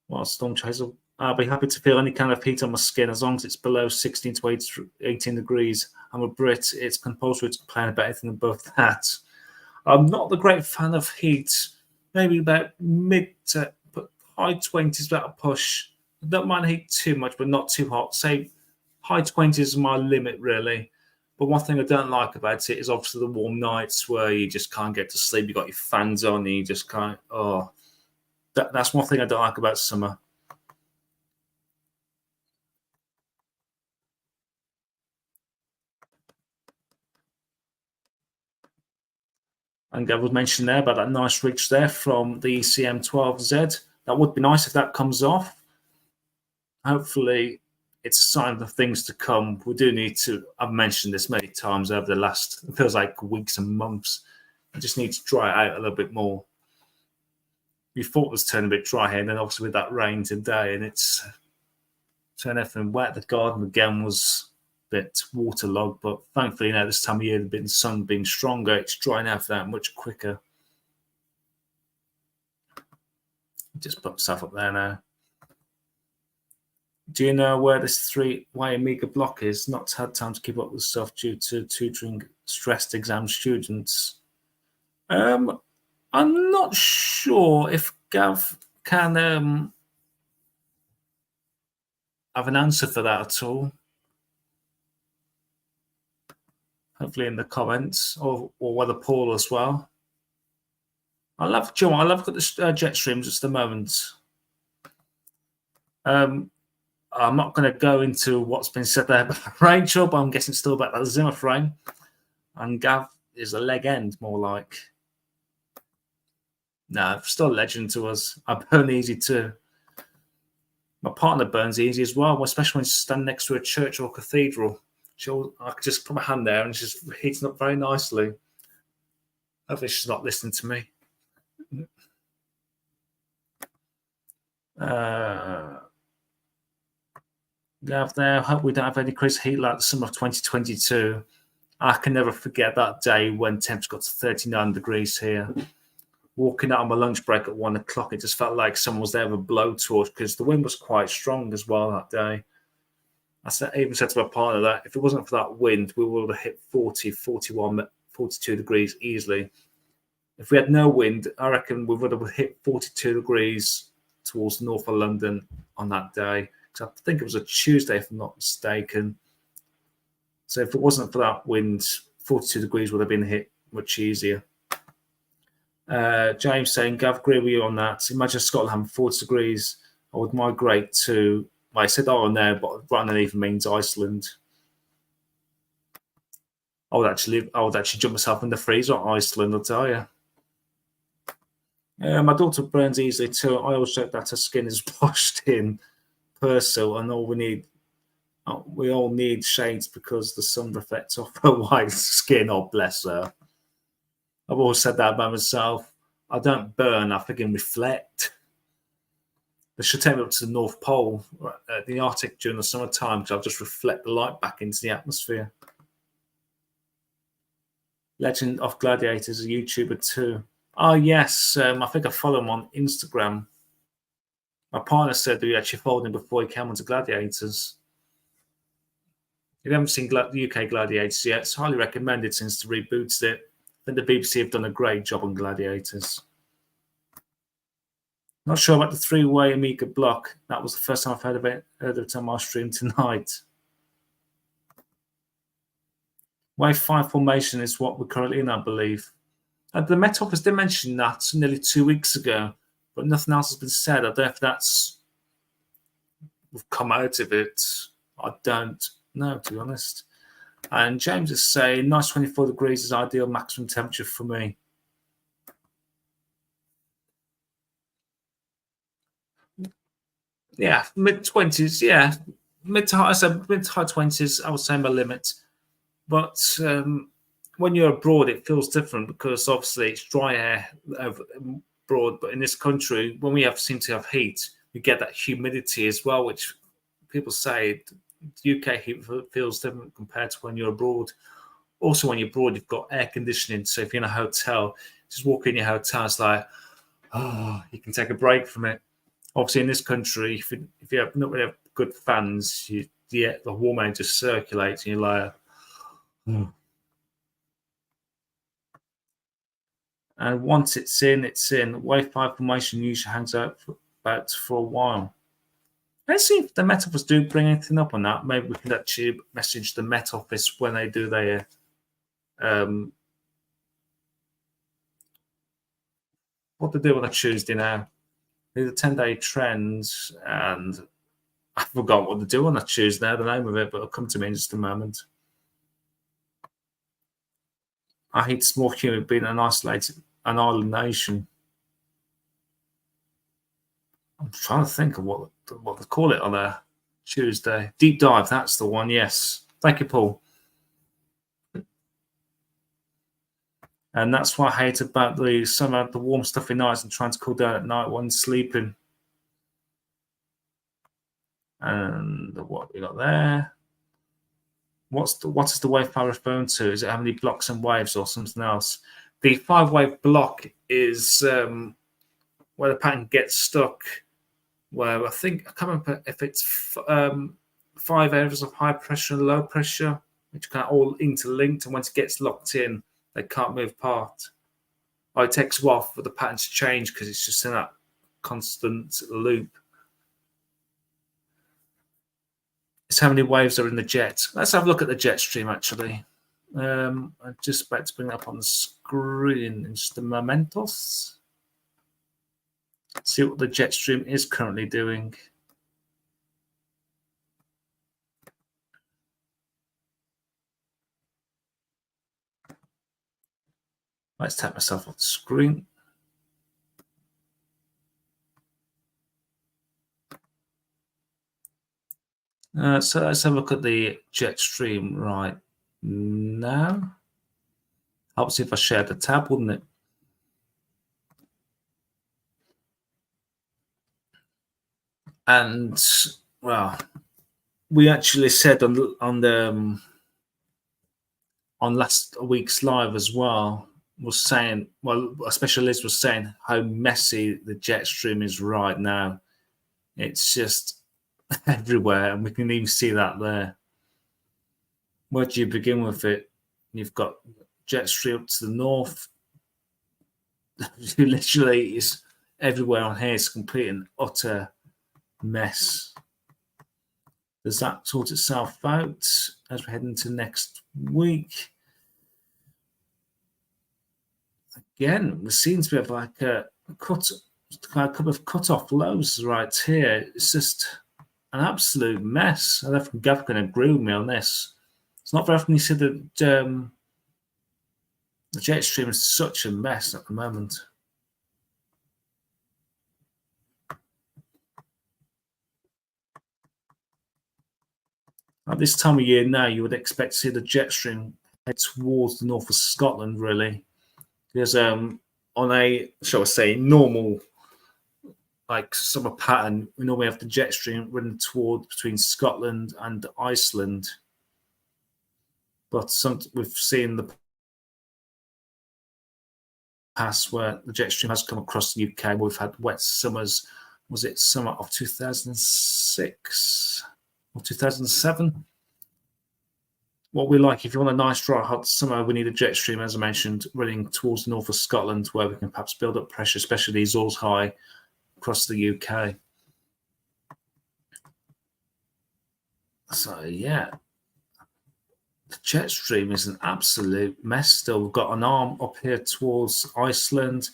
Well, Storm Chaser, I'll be happy to feel any kind of heat on my skin as long as it's below 16 to 18 degrees. I'm a Brit. It's compulsory to complain about anything above that. I'm not the great fan of heat. Maybe about mid to high 20s, about a push. I don't mind heat too much, but not too hot. Say high 20s is my limit, really. But one thing I don't like about it is obviously the warm nights where you just can't get to sleep. You got your fans on, and you just can't. Oh, that's one thing I don't like about summer. And Gav was mentioned there about that nice reach there from the CM12Z. That would be nice if that comes off. Hopefully, it's a sign of things to come. We do need to, I've mentioned this many times over the last, it feels like weeks and months. I just need to dry it out a little bit more. We thought it was turning a bit dry here, and then obviously with that rain today, and it's turned everything wet. The garden again was a bit waterlogged, but thankfully now this time of year, the sun being stronger, it's drying out for that much quicker. Just put myself up there now. Do you know where this 3-way Amiga block is? Not had time to keep up with stuff due to tutoring stressed exam students. I'm not sure if Gav can have an answer for that at all. Hopefully in the comments, or whether Paul as well. I love the Jetstreams at the moment. I'm not going to go into what's been said there about Rachel, but I'm guessing still about that Zimmer frame. And Gav is a leg end, more like. No, still a legend to us. I burn easy too. My partner burns easy as well, especially when she's standing next to a church or cathedral. I could just put my hand there and she's heating up very nicely. Hopefully she's not listening to me. Gav there, hope we don't have any crazy heat like the summer of 2022. I can never forget that day when temps got to 39 degrees here. Walking out on my lunch break at 1 o'clock, it just felt like someone was there with a blowtorch because the wind was quite strong as well that day. I even said to my partner that if it wasn't for that wind, we would have hit 40, 41, 42 degrees easily. If we had no wind, I reckon we would have hit 42 degrees towards north of London on that day. I think it was a Tuesday, if I'm not mistaken. So if it wasn't for that wind, 42 degrees would have been hit much easier. James saying, Gav, agree with you on that. Imagine Scotland having 40 degrees. I would migrate to, well, I said, oh, no, but right now even means Iceland. I would actually jump myself in the freezer at Iceland, I'll tell you. My daughter burns easily too. I always check that her skin is washed in Persil, and we all need shades because the sun reflects off her white skin. Oh, bless her. I've always said that about myself. I don't burn, I freaking reflect. They should take me up to the North Pole, the Arctic during the summertime, because I'll just reflect the light back into the atmosphere. Legend of Gladiators, a YouTuber too. Oh, yes. I think I follow him on Instagram. My partner said that he actually followed him before he came onto Gladiators. If you haven't seen the UK Gladiators yet, it's highly recommended since they rebooted it. I think the BBC have done a great job on Gladiators. Not sure about the 3-way Amiga block. That was the first time I've heard of it on my stream tonight. Wave 5 formation is what we're currently in, I believe. The Met Office did mention that nearly 2 weeks ago, but nothing else has been said. I don't know if we've come out of it. I don't know, to be honest. And James is saying, nice 24 degrees is ideal maximum temperature for me. Yeah, mid-20s, yeah. Mid to high 20s, I would say my limit. But when you're abroad, it feels different because obviously it's dry air abroad. But in this country, when we seem to have heat, we get that humidity as well, which people say the UK heat feels different compared to when you're abroad. Also, when you're abroad, you've got air conditioning. So if you're in a hotel, just walk in your hotel, it's like, oh, you can take a break from it. Obviously, in this country, if you have not really have good fans, the warm air just circulates, and you're like, oh. And once it's in, it's in. Wave 5 formation usually hangs out for a while. Let's see if the Met Office do bring anything up on that. Maybe we can actually message the Met Office when they do their what they do on a Tuesday now. The 10-day trends, and I forgot what they do on a Tuesday now, the name of it, but it'll come to me in just a moment. I hate small humid being an island nation. I'm trying to think of what they call it on a Tuesday. Deep dive, that's the one, yes. Thank you, Paul. And that's what I hate about the summer, the warm, stuffy nights and trying to cool down at night when sleeping. And what we got there? What is the wave power referring to? Is it how many blocks and waves or something else? The 5-wave block is where the pattern gets stuck. Where I can't remember if it's 5 areas of high pressure and low pressure, which kind of all interlinked, and once it gets locked in, they can't move apart. Or it takes a while for the pattern to change because it's just in that constant loop. It's how many waves are in the jet. Let's have a look at the jet stream, actually. I'm just about to bring that up on the screen in just a momentos. See what the jet stream is currently doing. Let's tap myself off the screen. So let's have a look at the jet stream right now. Helps if I share the tab, wouldn't it? And well, we actually said on last week's live as well, was saying, well, especially Liz was saying how messy the jet stream is right now. It's just everywhere, and we can even see that there. Where do you begin with it? You've got jet stream up to the north. Literally is everywhere on here. It's complete and utter mess. Does that sort itself out as we head into next week? Again, there seems to be like a couple of cut-off lows right here. It's just an absolute mess. I don't think Gav can agree with me on this. It's not very often you see that the jet stream is such a mess at the moment. At this time of year now, you would expect to see the jet stream head towards the north of Scotland, really. Because on a, shall I say, normal like summer pattern, we normally have the jet stream running toward between Scotland and Iceland. But we've seen the past where the jet stream has come across the UK. We've had wet summers. Was it summer of 2006 or 2007? What we like, if you want a nice, dry, hot summer, we need a jet stream, as I mentioned, running towards the north of Scotland, where we can perhaps build up pressure, especially the Azores High across the UK. So, yeah, the jet stream is an absolute mess still. We've got an arm up here towards Iceland.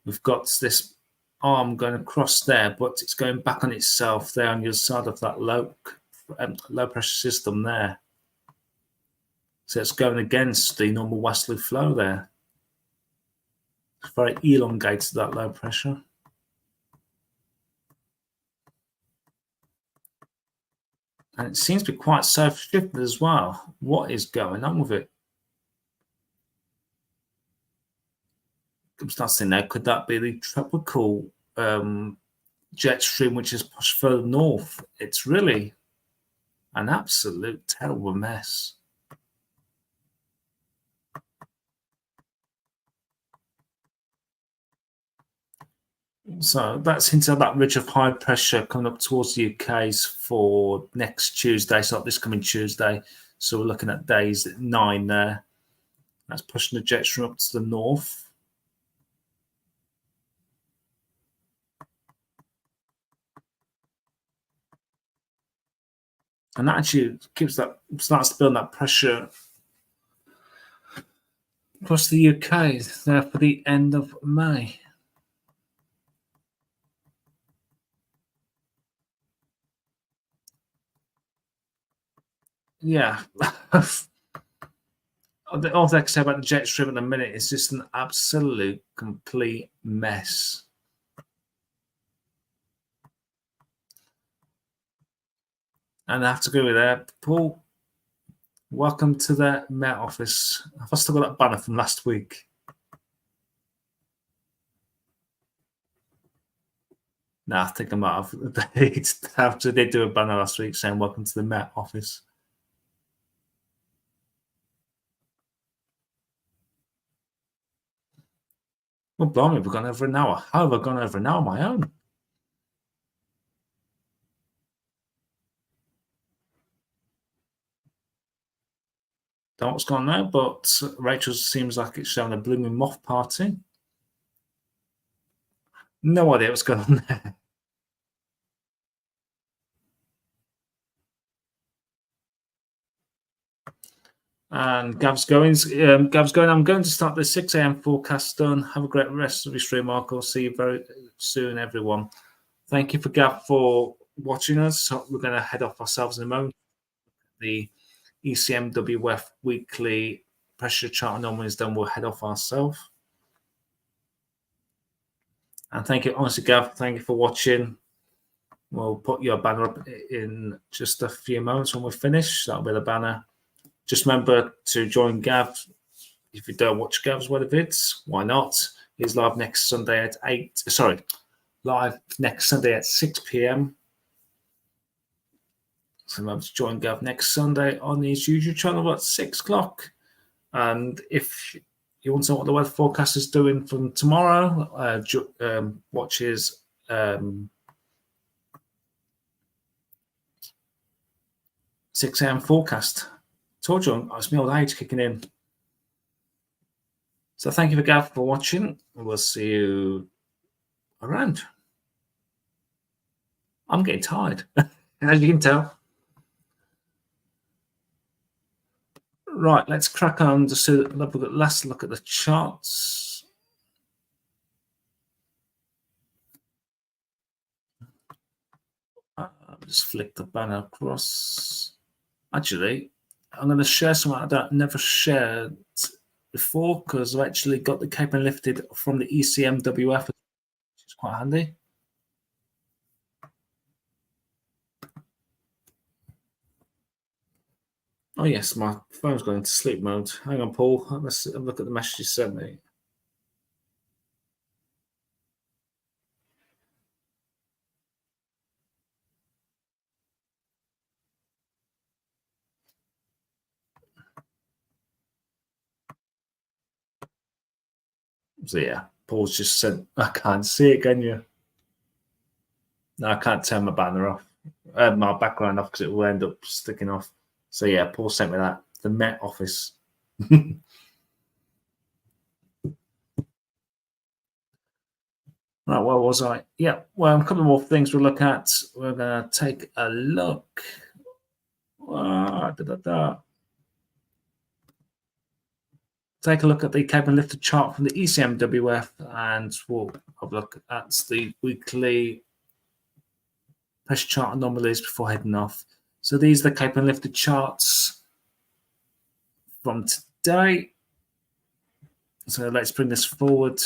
We've got this arm going across there, but it's going back on itself there on the other side of that low pressure system there. So it's going against the normal westerly flow there. It's very elongated, that low pressure. And it seems to be quite self-shifted as well. What is going on with it? I'm starting there. Could that be the tropical jet stream which is pushed further north? It's really An absolute terrible mess. So that's hinted at that ridge of high pressure coming up towards the UK's for next Tuesday, so this coming Tuesday. So we're looking at days 9 there. That's pushing the jet stream up to the north. And that actually starts to build that pressure across the UK there for the end of May. Yeah. All I can say about the jet stream at the minute is just an absolute complete mess. And I have to go with that. Paul, welcome to the Met Office. I've still got that banner from last week. No, I think I might have. After they do a banner last week saying welcome to the Met Office. Well, blimey, we've gone over an hour. How have I gone over an hour on my own? Don't know what's gone on there, but Rachel seems like it's showing a blooming moth party. No idea what's going on there. And Gav's going. I'm going to start the 6 a.m. forecast done. Have a great rest of your stream, Mark. I'll see you very soon, everyone. Thank you for Gav for watching us. So we're going to head off ourselves in a moment. The ECMWF weekly pressure chart anomalies done. We'll head off ourselves. And thank you, honestly, Gav. Thank you for watching. We'll put your banner up in just a few moments when we finish. That'll be the banner. Just remember to join Gav. If you don't watch Gav's weather vids, why not? He's live next Sunday at 6 p.m. So remember to join Gav next Sunday on his YouTube channel at 6 o'clock. And if you want to know what the weather forecast is doing from tomorrow, watch his 6 a.m. forecast. Told you, it's my old age kicking in. So thank you for Gav for watching. We'll see you around. I'm getting tired, as you can tell. Right, let's crack on to see the last look at the charts. Just flick the banner across. Actually, I'm going to share something I've never shared before because I've actually got the cape and lifted from the ECMWF, which is quite handy. Oh yes, my phone's going into sleep mode. Hang on, Paul. Let's look at the message you sent me. So yeah, Paul's just said, I can't see it, can you? No, I can't turn my banner off, my background off because it will end up sticking off. So yeah, Paul sent me that. The Met Office. Right, where was I? Yeah, well, a couple more things we'll look at. We're going to take a look. Take a look at the cape and lifted chart from the ECMWF, and we'll have a look at the weekly pressure chart anomalies before heading off. So these are the cape and lifted charts from today. So let's bring this forward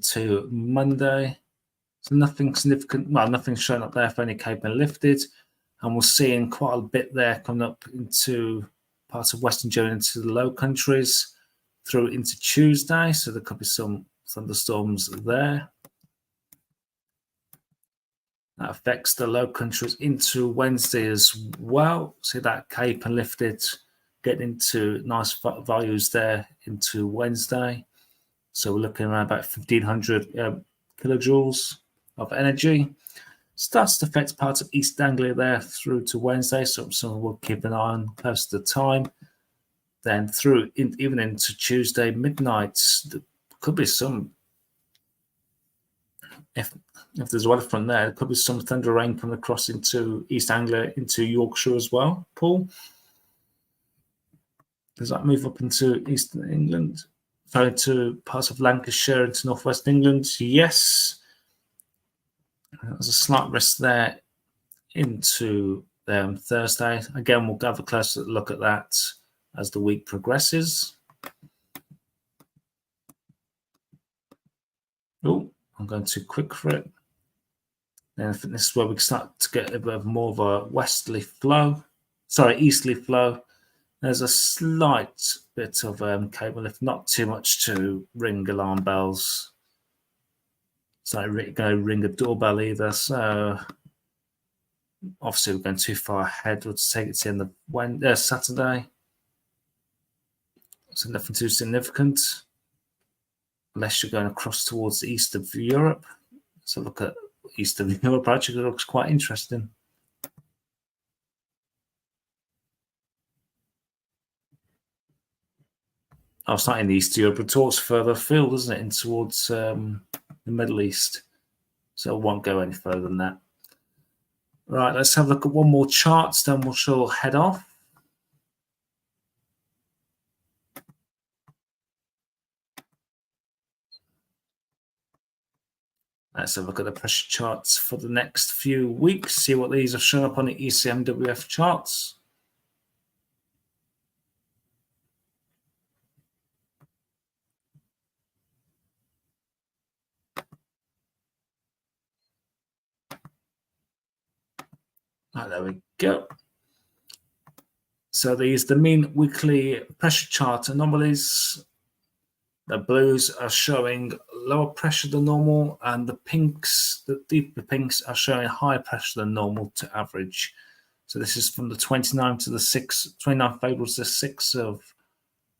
to Monday. So nothing significant, well, nothing showing up there for any cape and lifted. And we're seeing quite a bit there coming up into parts of Western Germany, into the Low Countries, through into Tuesday. So there could be some thunderstorms there. That affects the low countries into Wednesday as well. See that cape and lifted, getting into nice values there into Wednesday. So we're looking around about 1,500 kilojoules of energy. Starts to affect parts of East Anglia there through to Wednesday, so we'll keep an eye on close to the time. Then through even into Tuesday midnight, there could be some, if there's a weather front there could be some thunder rain coming across into East Anglia, into Yorkshire as well. Paul, does that move up into Eastern England? Sorry, to parts of Lancashire into Northwest England? Yes. There's a slight risk there into Thursday. Again, we'll have a closer look at that as the week progresses. Oh, I'm going too quick for it. And I think this is where we start to get a bit more of a westerly flow. Sorry, easterly flow. There's a slight bit of cable lift, not too much to ring alarm bells. It's not going to ring a doorbell either. So obviously we're going too far ahead. We'll take it to in the Saturday. So nothing too significant, unless you're going across towards the east of Europe. So look at east of Europe. Actually, it looks quite interesting. Oh, it's not in East Europe, but towards further afield, isn't it? In towards the Middle East. So it won't go any further than that. Right, let's have a look at one more chart, then we'll head off. Let's have a look at the pressure charts for the next few weeks, see what these are showing up on the ECMWF charts. Right, there we go. So these the mean weekly pressure chart anomalies. The blues are showing lower pressure than normal, and the pinks, the deeper pinks, are showing higher pressure than normal to average. So this is from the 29th to the 6th, 29th of April to the 6th of,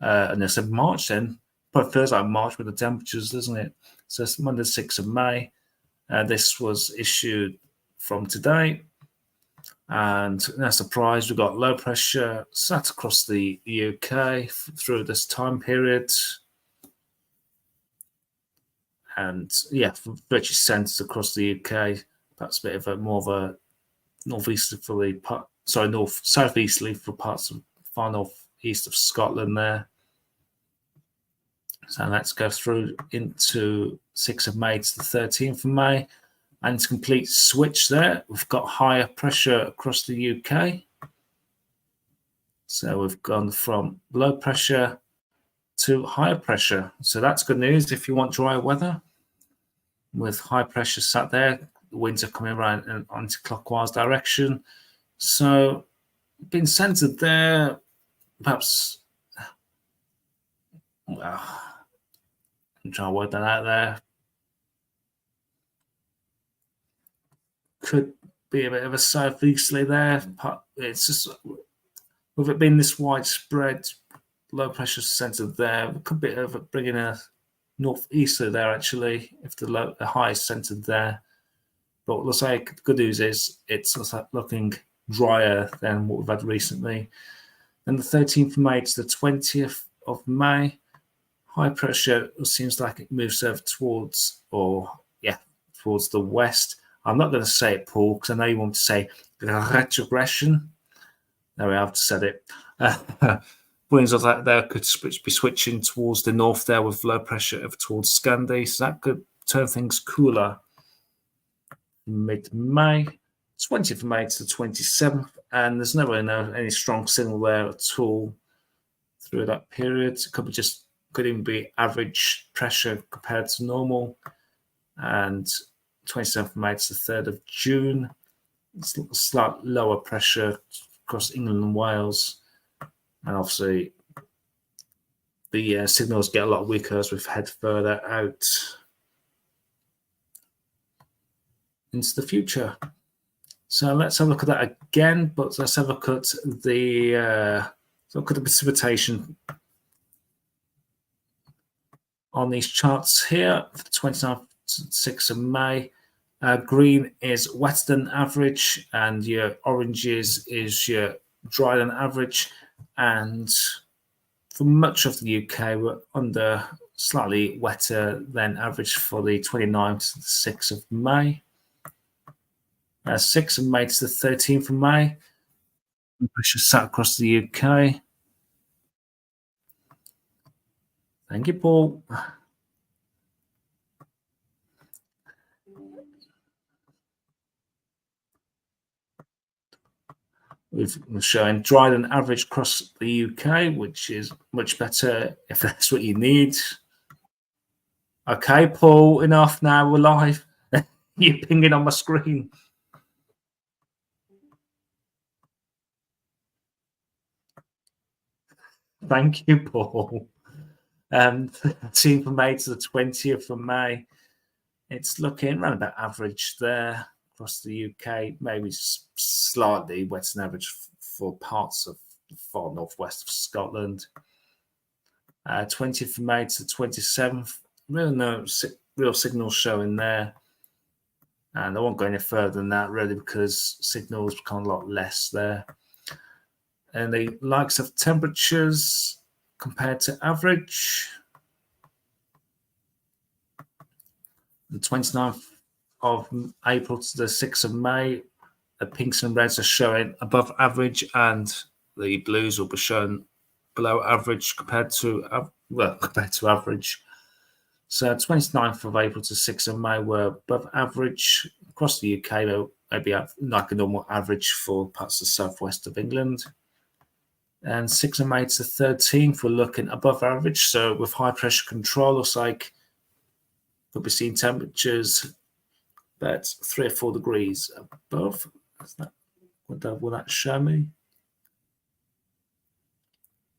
and it's of March then. Probably feels like March with the temperatures, doesn't it? So it's Monday, the 6th of May. This was issued from today. And no surprise, we've got low pressure sat across the UK through this time period. And yeah, virtually centered across the UK. Perhaps a bit of a more of a southeasterly for parts of far northeast of Scotland there. So let's go through into 6th of May to the 13th of May. And it's a complete switch there. We've got higher pressure across the UK. So we've gone from low pressure to higher pressure. So that's good news if you want dry weather. With high pressure sat there, the winds are coming around in anti-clockwise direction. So being centered there, perhaps, well, I'm trying to work that out there. Could be a bit of a southeasterly there. It's just, with it being this widespread, low pressure centered there, it could be bringing a northeasterly there actually, if the high is centered there. But let's say the good news is it's looking drier than what we've had recently. And the 13th of May to the 20th of May, high pressure seems like it moves over towards the west. I'm not going to say it, Paul, because I know you want to say retrogression. There we have said it. Winds of that there could be switching towards the north there with low pressure over towards Scandi. So that could turn things cooler mid-May, 20th of May to the 27th. And there's never any strong signal there at all through that period. It could even be average pressure compared to normal. And 27th of May to the 3rd of June, slight lower pressure across England and Wales. And obviously, the signals get a lot weaker as we head further out. into the future. So let's have a look at that again, but let's have a look at the precipitation on these charts here for the 29th to 6th of May. Green is wetter than average, and your oranges is your drier than average. And for much of the UK, we're under slightly wetter than average for the 29th to the 6th of May. 6th of May to the 13th of May. Pressure sat across the UK. Thank you, Paul. We're showing drier than average across the UK, which is much better if that's what you need. Okay, Paul, enough now. We're live. You're pinging on my screen. Thank you, Paul. 13th of May to the 20th of May. It's looking around about average there across the UK, maybe slightly wetter than average for parts of the far northwest of Scotland. 20th of May to the 27th, really no real signals showing there. And I won't go any further than that, really, because signals become a lot less there. And the likes of temperatures compared to average. The 29th of April to the 6th of May, the pinks and reds are showing above average, and the blues will be showing below average compared to average. So 29th of April to 6th of May were above average across the UK, maybe like a normal average for parts of the southwest of England. And 6th of May to 13th, we're looking above average. So with high pressure control, looks like we'll be seeing temperatures about 3 or 4 degrees above. Will that show me?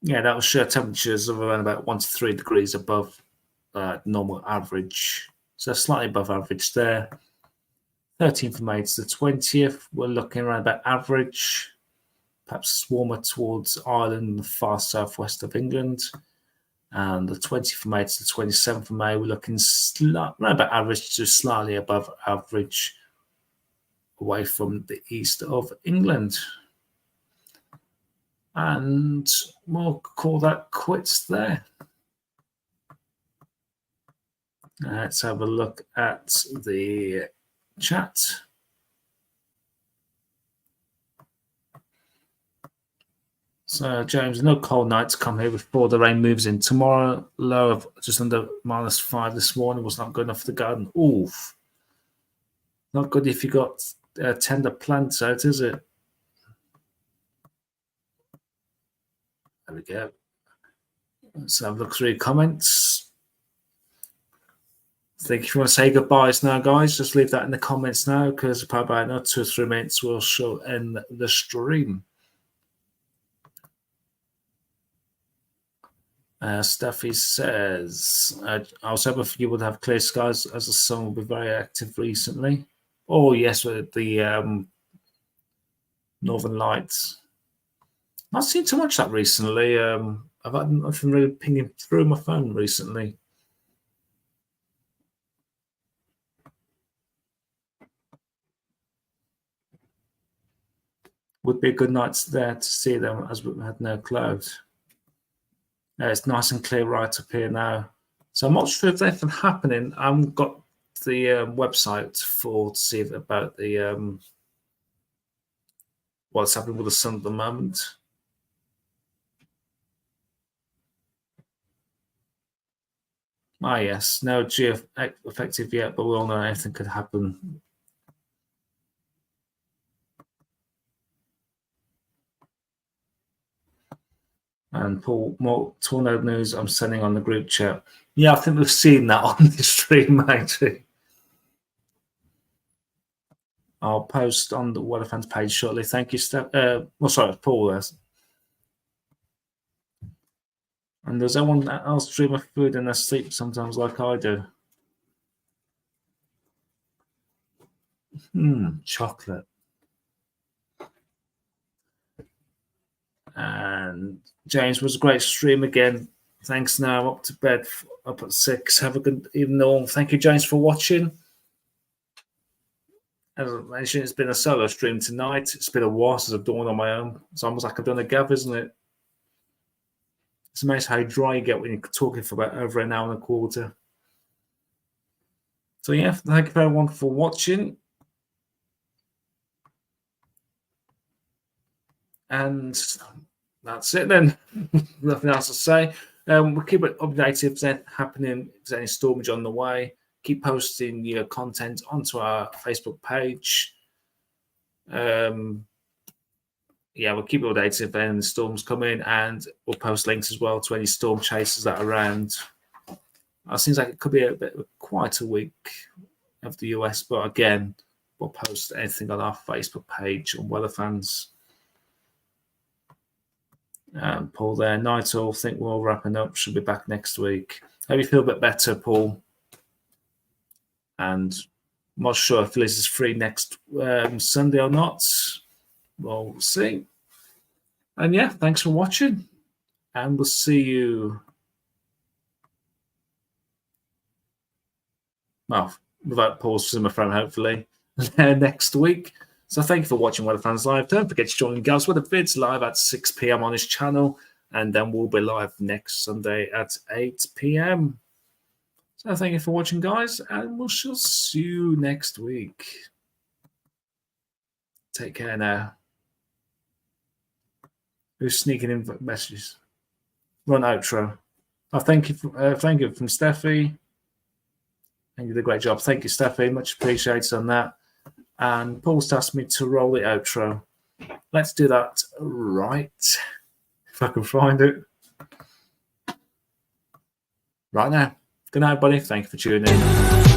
Yeah, that will show temperatures of around about 1 to 3 degrees above normal average. So slightly above average there. 13th of May to the 20th, we're looking around about average. Perhaps warmer towards Ireland and the far southwest of England. And the 20th of May to the 27th of May, we're looking around about average to slightly above average away from the east of England. And we'll call that quits there. Let's have a look at the chat. So, James, no cold nights come here before the rain moves in. Tomorrow, low of just under -5 this morning was not good enough for the garden. Oof. Not good if you got tender plants out, is it? There we go. Let's have a look through your comments. I think if you want to say goodbyes now, guys, just leave that in the comments now, because probably about another 2 or 3 minutes we'll show in the stream. Steffi says, I was hoping you would have clear skies as the sun will be very active recently. Oh, yes, with the Northern Lights. Not seen too much of that recently. I've had nothing really pinging through my phone recently. Would be a good night there to see them as we had no clouds. It's nice and clear right up here now. So I'm not sure if there's anything happening. I haven't got the website to see about the what's happening with the sun at the moment. Ah, yes. No geo-effective yet, but we all know anything could happen. And Paul, more tornado news I'm sending on the group chat. Yeah, I think we've seen that on the stream, actually. I'll post on the Weather Fans page shortly. Thank you, Steph. Sorry, Paul. And does anyone else dream of food in their sleep sometimes, like I do? Chocolate. And James, was a great stream again. Thanks. Now I'm up to bed, up at 6. Have a good evening all. Thank you, James, for watching. As I mentioned, it's been a solo stream tonight. It's been a while since I've done one on my own. It's almost like I've done a gav, isn't it? It's amazing how dry you get when you're talking for about over an hour and a quarter. So yeah, thank you everyone for watching. And that's it then. Nothing else to say. We'll keep it updated if there's happening, if there's any stormage on the way. Keep posting your content onto our Facebook page. Yeah, we'll keep it updated if any storms come in, and we'll post links as well to any storm chasers that are around. It seems like it could be a bit of quite a week of the US, but again, we'll post anything on our Facebook page on Weather Fans. Paul there. Night all. Think we're all wrapping up. Should be back next week. Hope you feel a bit better, Paul. And I'm not sure if Liz is free next Sunday or not. We'll see. And yeah, thanks for watching. And we'll see you. Well, without Paul's cinema friend, hopefully, next week. So thank you for watching Weather Fans Live. Don't forget to join Gav's Weather Vids live at 6 p.m. on his channel. And then we'll be live next Sunday at 8 p.m. So thank you for watching, guys. And we shall see you next week. Take care now. Who's sneaking in messages? Run outro. Oh, thank you from Steffi. And you did a great job. Thank you, Steffi. Much appreciated on that. And Paul's asked me to roll the outro. Let's do that right. If I can find it. Right now. Good night, buddy. Thank you for tuning in.